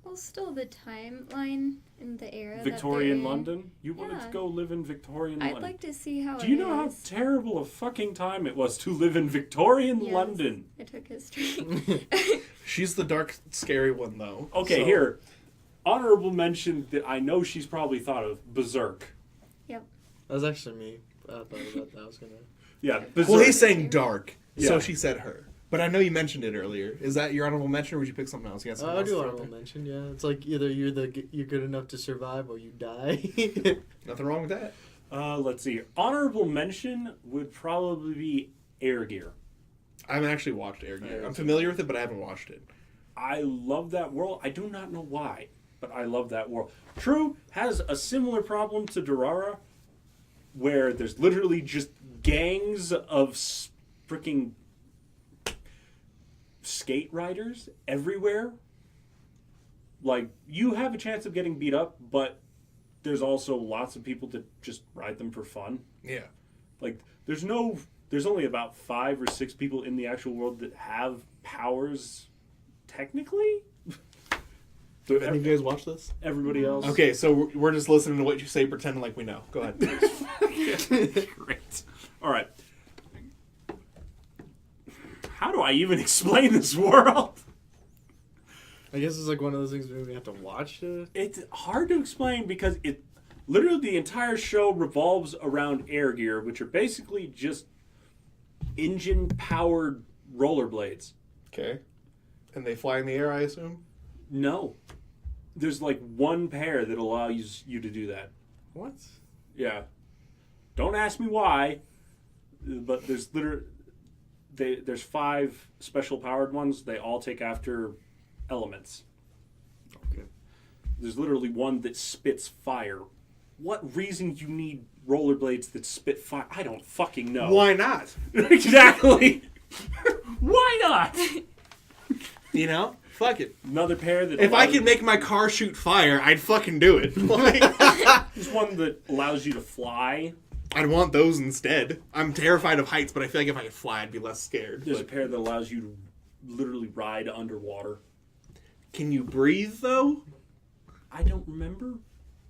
Speaker 2: Well, still the timeline in the era.
Speaker 4: Victorian London? You wanted to go live in Victorian London?
Speaker 2: I'd like to see how.
Speaker 4: Do you know how terrible a fucking time it was to live in Victorian London?
Speaker 2: I took history.
Speaker 1: she's the dark, scary one, though.
Speaker 4: Okay, here. Honorable mention that I know she's probably thought of, Berserk.
Speaker 2: Yep.
Speaker 3: That was actually me. I thought about that. I was gonna.
Speaker 4: Yeah, Berserk.
Speaker 1: Well, he's saying dark, so
Speaker 4: Yeah.
Speaker 1: she said her. But I know you mentioned it earlier. Is that your honorable mention, or would you pick something else?
Speaker 3: I'll do honorable mention. Yeah, it's either you're good enough to survive or you die.
Speaker 1: Nothing wrong with that.
Speaker 4: Let's see. Honorable mention would probably be Air Gear.
Speaker 1: I haven't actually watched Air Gear. I'm familiar with it, but I haven't watched it.
Speaker 4: I love that world. I do not know why, but I love that world. True has a similar problem to Durarara, where there's literally just gangs of freaking skate riders everywhere. You have a chance of getting beat up, but there's also lots of people that just ride them for fun.
Speaker 1: Yeah.
Speaker 4: There's only about 5 or 6 people in the actual world that have powers, technically.
Speaker 1: Have any of you guys watched this?
Speaker 4: Everybody else.
Speaker 1: Okay, so we're just listening to what you say, pretending like we know. Go ahead.
Speaker 4: Great. All right. How do I even explain this world?
Speaker 3: I guess it's one of those things where we have to watch it.
Speaker 4: It's hard to explain because literally the entire show revolves around Air Gear, which are basically just engine-powered rollerblades.
Speaker 1: Okay. And they fly in the air, I assume?
Speaker 4: No. There's like one pair that allows you to do that.
Speaker 3: What?
Speaker 4: Yeah. Don't ask me why, but there's there's 5 special powered ones. They all take after elements.
Speaker 3: Okay.
Speaker 4: There's literally one that spits fire. What reason you need rollerblades that spit fire? I don't fucking know.
Speaker 1: Why not?
Speaker 4: Exactly. Why not?
Speaker 1: You know? Fuck it.
Speaker 4: Another pair that...
Speaker 1: If I could make my car shoot fire, I'd fucking do it. Like,
Speaker 4: There's one that allows you to fly.
Speaker 1: I'd want those instead. I'm terrified of heights, but I feel like if I could fly, I'd be less scared.
Speaker 4: There's a pair that allows you to literally ride underwater.
Speaker 1: Can you breathe, though?
Speaker 4: I don't remember.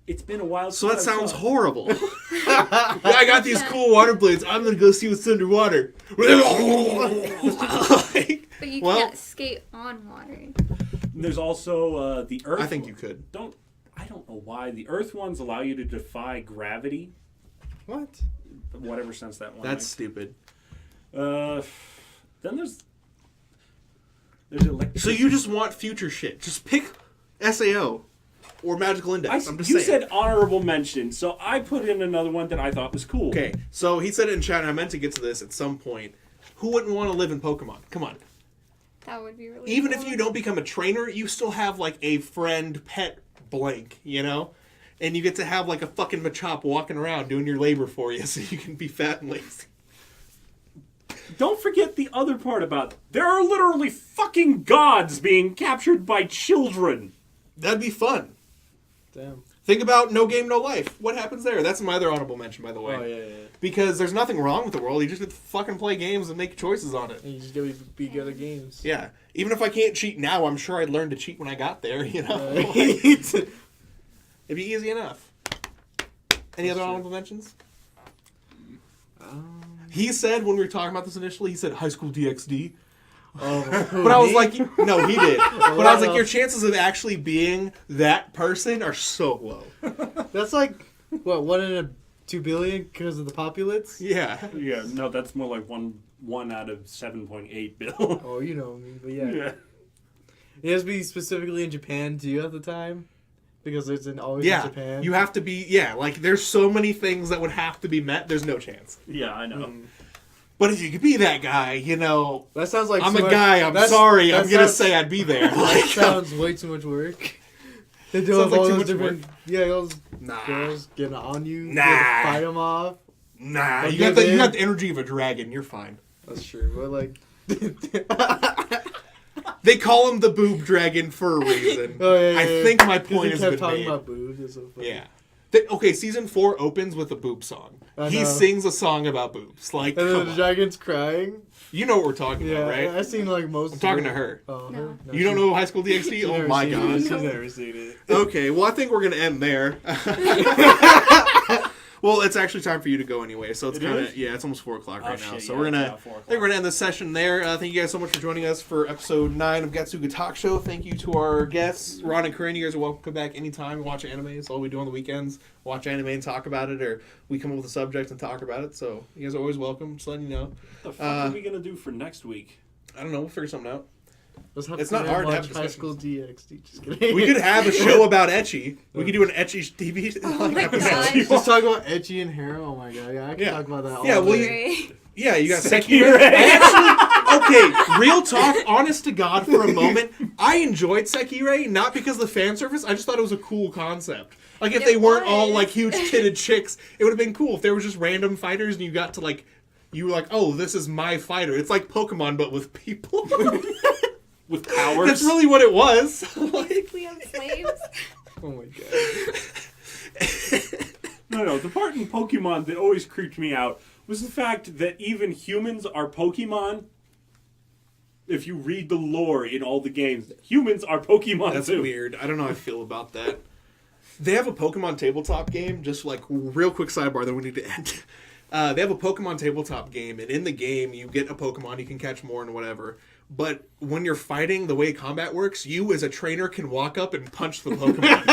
Speaker 4: It's been a while
Speaker 1: So
Speaker 4: since
Speaker 1: that
Speaker 4: I
Speaker 1: sounds
Speaker 4: saw it.
Speaker 1: horrible. I got these cool water blades. I'm going to go see what's underwater. Like,
Speaker 2: But you
Speaker 1: well,
Speaker 2: can't skate on water.
Speaker 4: There's also the Earth.
Speaker 1: I think you could.
Speaker 4: I don't know why the Earth ones allow you to defy gravity.
Speaker 3: What?
Speaker 4: Whatever sense that one.
Speaker 1: That's stupid.
Speaker 4: Then there's electricity.
Speaker 1: So you just want future shit. Just pick SAO or Magical Index. I'm just
Speaker 4: you
Speaker 1: saying.
Speaker 4: said honorable mention, so I put in another one that I thought was cool.
Speaker 1: Okay, so he said it in chat, and I meant to get to this at some point. Who wouldn't want to live in Pokemon? Come on.
Speaker 2: That would be really
Speaker 1: Even
Speaker 2: cool.
Speaker 1: if you don't become a trainer, you still have, like, a friend pet blank, you know? And you get to have, like, a fucking Machop walking around doing your labor for you so you can be fat and lazy.
Speaker 4: Don't forget the other part about it. There are literally fucking gods being captured by children.
Speaker 1: That'd be fun.
Speaker 3: Damn.
Speaker 1: Think about No Game, No Life. What happens there? That's my other honorable mention, by the way.
Speaker 3: Oh, yeah.
Speaker 1: Because there's nothing wrong with the world. You just get to fucking play games and make choices on it.
Speaker 3: And you just gotta be good at games.
Speaker 1: Yeah. Even if I can't cheat now, I'm sure I'd learn to cheat when I got there, you know?
Speaker 3: Right.
Speaker 1: It'd be easy enough. Any other honorable mentions? He said, when we were talking about this initially, he said High School DxD.
Speaker 3: Oh,
Speaker 1: But I was like, no, he did. But I was like,
Speaker 3: Wow.
Speaker 1: your chances of actually being that person are so low.
Speaker 3: That's like, what, 1 in 2 billion because of the populace?
Speaker 1: Yeah.
Speaker 4: Yeah, no, that's more like one out of 7.8 bill.
Speaker 3: Oh, you know me, but yeah.
Speaker 4: Yeah.
Speaker 3: It has to be specifically in Japan, too, at the time? Because it's always
Speaker 1: Yeah.
Speaker 3: in Japan.
Speaker 1: You have to be, like, there's so many things that would have to be met, there's no chance.
Speaker 4: Yeah, I know.
Speaker 1: But if you could be that guy, you know,
Speaker 3: That sounds like
Speaker 1: I'm
Speaker 3: too
Speaker 1: a
Speaker 3: much-
Speaker 1: guy, I'm
Speaker 3: that's-
Speaker 1: sorry,
Speaker 3: that
Speaker 1: I'm going to
Speaker 3: sounds-
Speaker 1: say I'd be there.
Speaker 3: That
Speaker 1: Like,
Speaker 3: sounds way too much work. They do
Speaker 1: Sounds
Speaker 3: have
Speaker 1: like
Speaker 3: all
Speaker 1: too
Speaker 3: those
Speaker 1: much
Speaker 3: different, yeah, all those
Speaker 1: nah.
Speaker 3: girls getting on you.
Speaker 1: Nah.
Speaker 3: You have to fight them off.
Speaker 1: Nah,
Speaker 3: Like
Speaker 1: you got,
Speaker 3: they
Speaker 1: you
Speaker 3: did.
Speaker 1: got the energy of a dragon, you're fine.
Speaker 3: That's true, but like...
Speaker 1: They call him the boob dragon for a reason.
Speaker 3: Oh, yeah,
Speaker 1: I
Speaker 3: yeah,
Speaker 1: think my
Speaker 3: 'Cause
Speaker 1: point
Speaker 3: they
Speaker 1: has
Speaker 3: kept
Speaker 1: been
Speaker 3: talking
Speaker 1: made.
Speaker 3: about boobs. It's so funny.
Speaker 1: Yeah. Okay, season 4 opens with a boob song.
Speaker 3: I
Speaker 1: He
Speaker 3: know.
Speaker 1: sings a song about boobs. Like,
Speaker 3: And then
Speaker 1: come
Speaker 3: the
Speaker 1: on.
Speaker 3: dragon's crying.
Speaker 1: You know what we're talking
Speaker 3: Yeah,
Speaker 1: about, right?
Speaker 3: I've seen like most.
Speaker 1: I'm talking to her.
Speaker 3: Oh,
Speaker 2: No.
Speaker 3: her? No,
Speaker 1: You don't
Speaker 3: she-
Speaker 1: know High School DxD?
Speaker 3: she's
Speaker 1: Oh
Speaker 3: never
Speaker 1: my
Speaker 3: seen
Speaker 1: god.
Speaker 3: it. She's never seen it.
Speaker 1: Okay, well, I think we're going to end there. Well, it's actually time for you to go anyway, so it's
Speaker 4: It
Speaker 1: kind
Speaker 4: is?
Speaker 1: of, yeah, it's almost 4 o'clock right now.
Speaker 4: shit,
Speaker 1: So
Speaker 4: yeah,
Speaker 1: we're
Speaker 4: it's
Speaker 1: going
Speaker 4: now 4
Speaker 1: to, I think we're going to end this session there. Thank you guys so much for joining us for episode 9 of Getsuga Talk Show. Thank you to our guests, Ron and Corinne. You guys are welcome to come back anytime and watch anime. It's all we do on the weekends. Watch anime and talk about it, or we come up with a subject and talk about it. So you guys are always welcome. Just letting you know.
Speaker 4: What the fuck are we going to do for next week?
Speaker 1: I don't know. We'll figure something out.
Speaker 3: Let's have
Speaker 1: It's not hard to have
Speaker 3: High School DxD. Just kidding.
Speaker 1: We could have a show about ecchi. We could do an ecchi TV
Speaker 2: Oh my
Speaker 1: episode.
Speaker 2: God.
Speaker 3: Just talk about Ecchi and Hero. Oh my god, yeah, I can
Speaker 1: Yeah.
Speaker 3: talk about that. All
Speaker 1: Yeah, well,
Speaker 3: day.
Speaker 1: you- Yeah, you got
Speaker 4: Sekiro.
Speaker 1: Sekiro. Okay, real talk, honest to God for a moment, I enjoyed Sekiro, not because of the fan service, I just thought it was a cool concept. Like, if
Speaker 2: It
Speaker 1: they weren't all,
Speaker 2: was.
Speaker 1: like, huge titted chicks, it would have been cool. If there was just random fighters and you got to, like, you were like, oh, this is my fighter. It's like Pokemon, but with people.
Speaker 4: With powers?
Speaker 1: That's really what it was. Like,
Speaker 2: Basically on slaves.
Speaker 3: Oh my god.
Speaker 4: No, the part in Pokemon that always creeped me out was the fact that even humans are Pokemon. If you read the lore in all the games, humans are Pokemon
Speaker 1: that's
Speaker 4: too.
Speaker 1: weird. I don't know how I feel about that. They have a Pokemon tabletop game, just like real quick sidebar, then we need to end. They have a Pokemon tabletop game, and in the game, you get a Pokemon, you can catch more and whatever. But when you're fighting, the way combat works, you as a trainer can walk up and punch the Pokemon.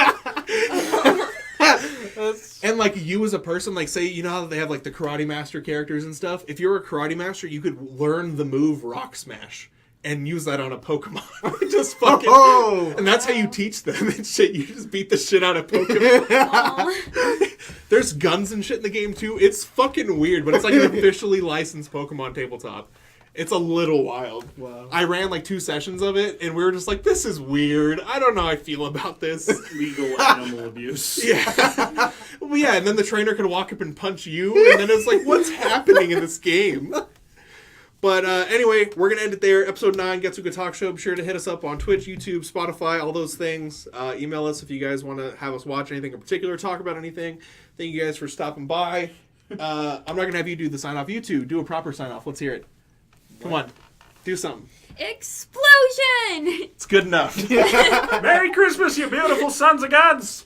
Speaker 1: And like you as a person, like say, you know how they have like the Karate Master characters and stuff? If you're a Karate Master, you could learn the move Rock Smash. and use that on a Pokemon. Just fucking...
Speaker 3: Oh!
Speaker 1: And that's how you teach them and shit. You just beat the shit out of Pokemon.
Speaker 2: Aw.
Speaker 1: There's guns and shit in the game, too. It's fucking weird, but it's like an officially licensed Pokemon tabletop. It's a little wild.
Speaker 3: Wow.
Speaker 1: I ran like 2 sessions of it, and we were just like, this is weird. I don't know how I feel about this.
Speaker 4: Legal animal abuse.
Speaker 1: Yeah. Well, yeah, and then the trainer could walk up and punch you, and then it's like, what's happening in this game? But anyway, we're going to end it there. Episode 9, Getsuga Talk Show. Be sure to hit us up on Twitch, YouTube, Spotify, all those things. Email us if you guys want to have us watch anything in particular, talk about anything. Thank you guys for stopping by. I'm not going to have you do the sign-off. You two, do a proper sign-off. Let's hear it. Come on. Do something.
Speaker 2: Explosion!
Speaker 1: It's good enough.
Speaker 4: Merry Christmas, you beautiful sons of gods!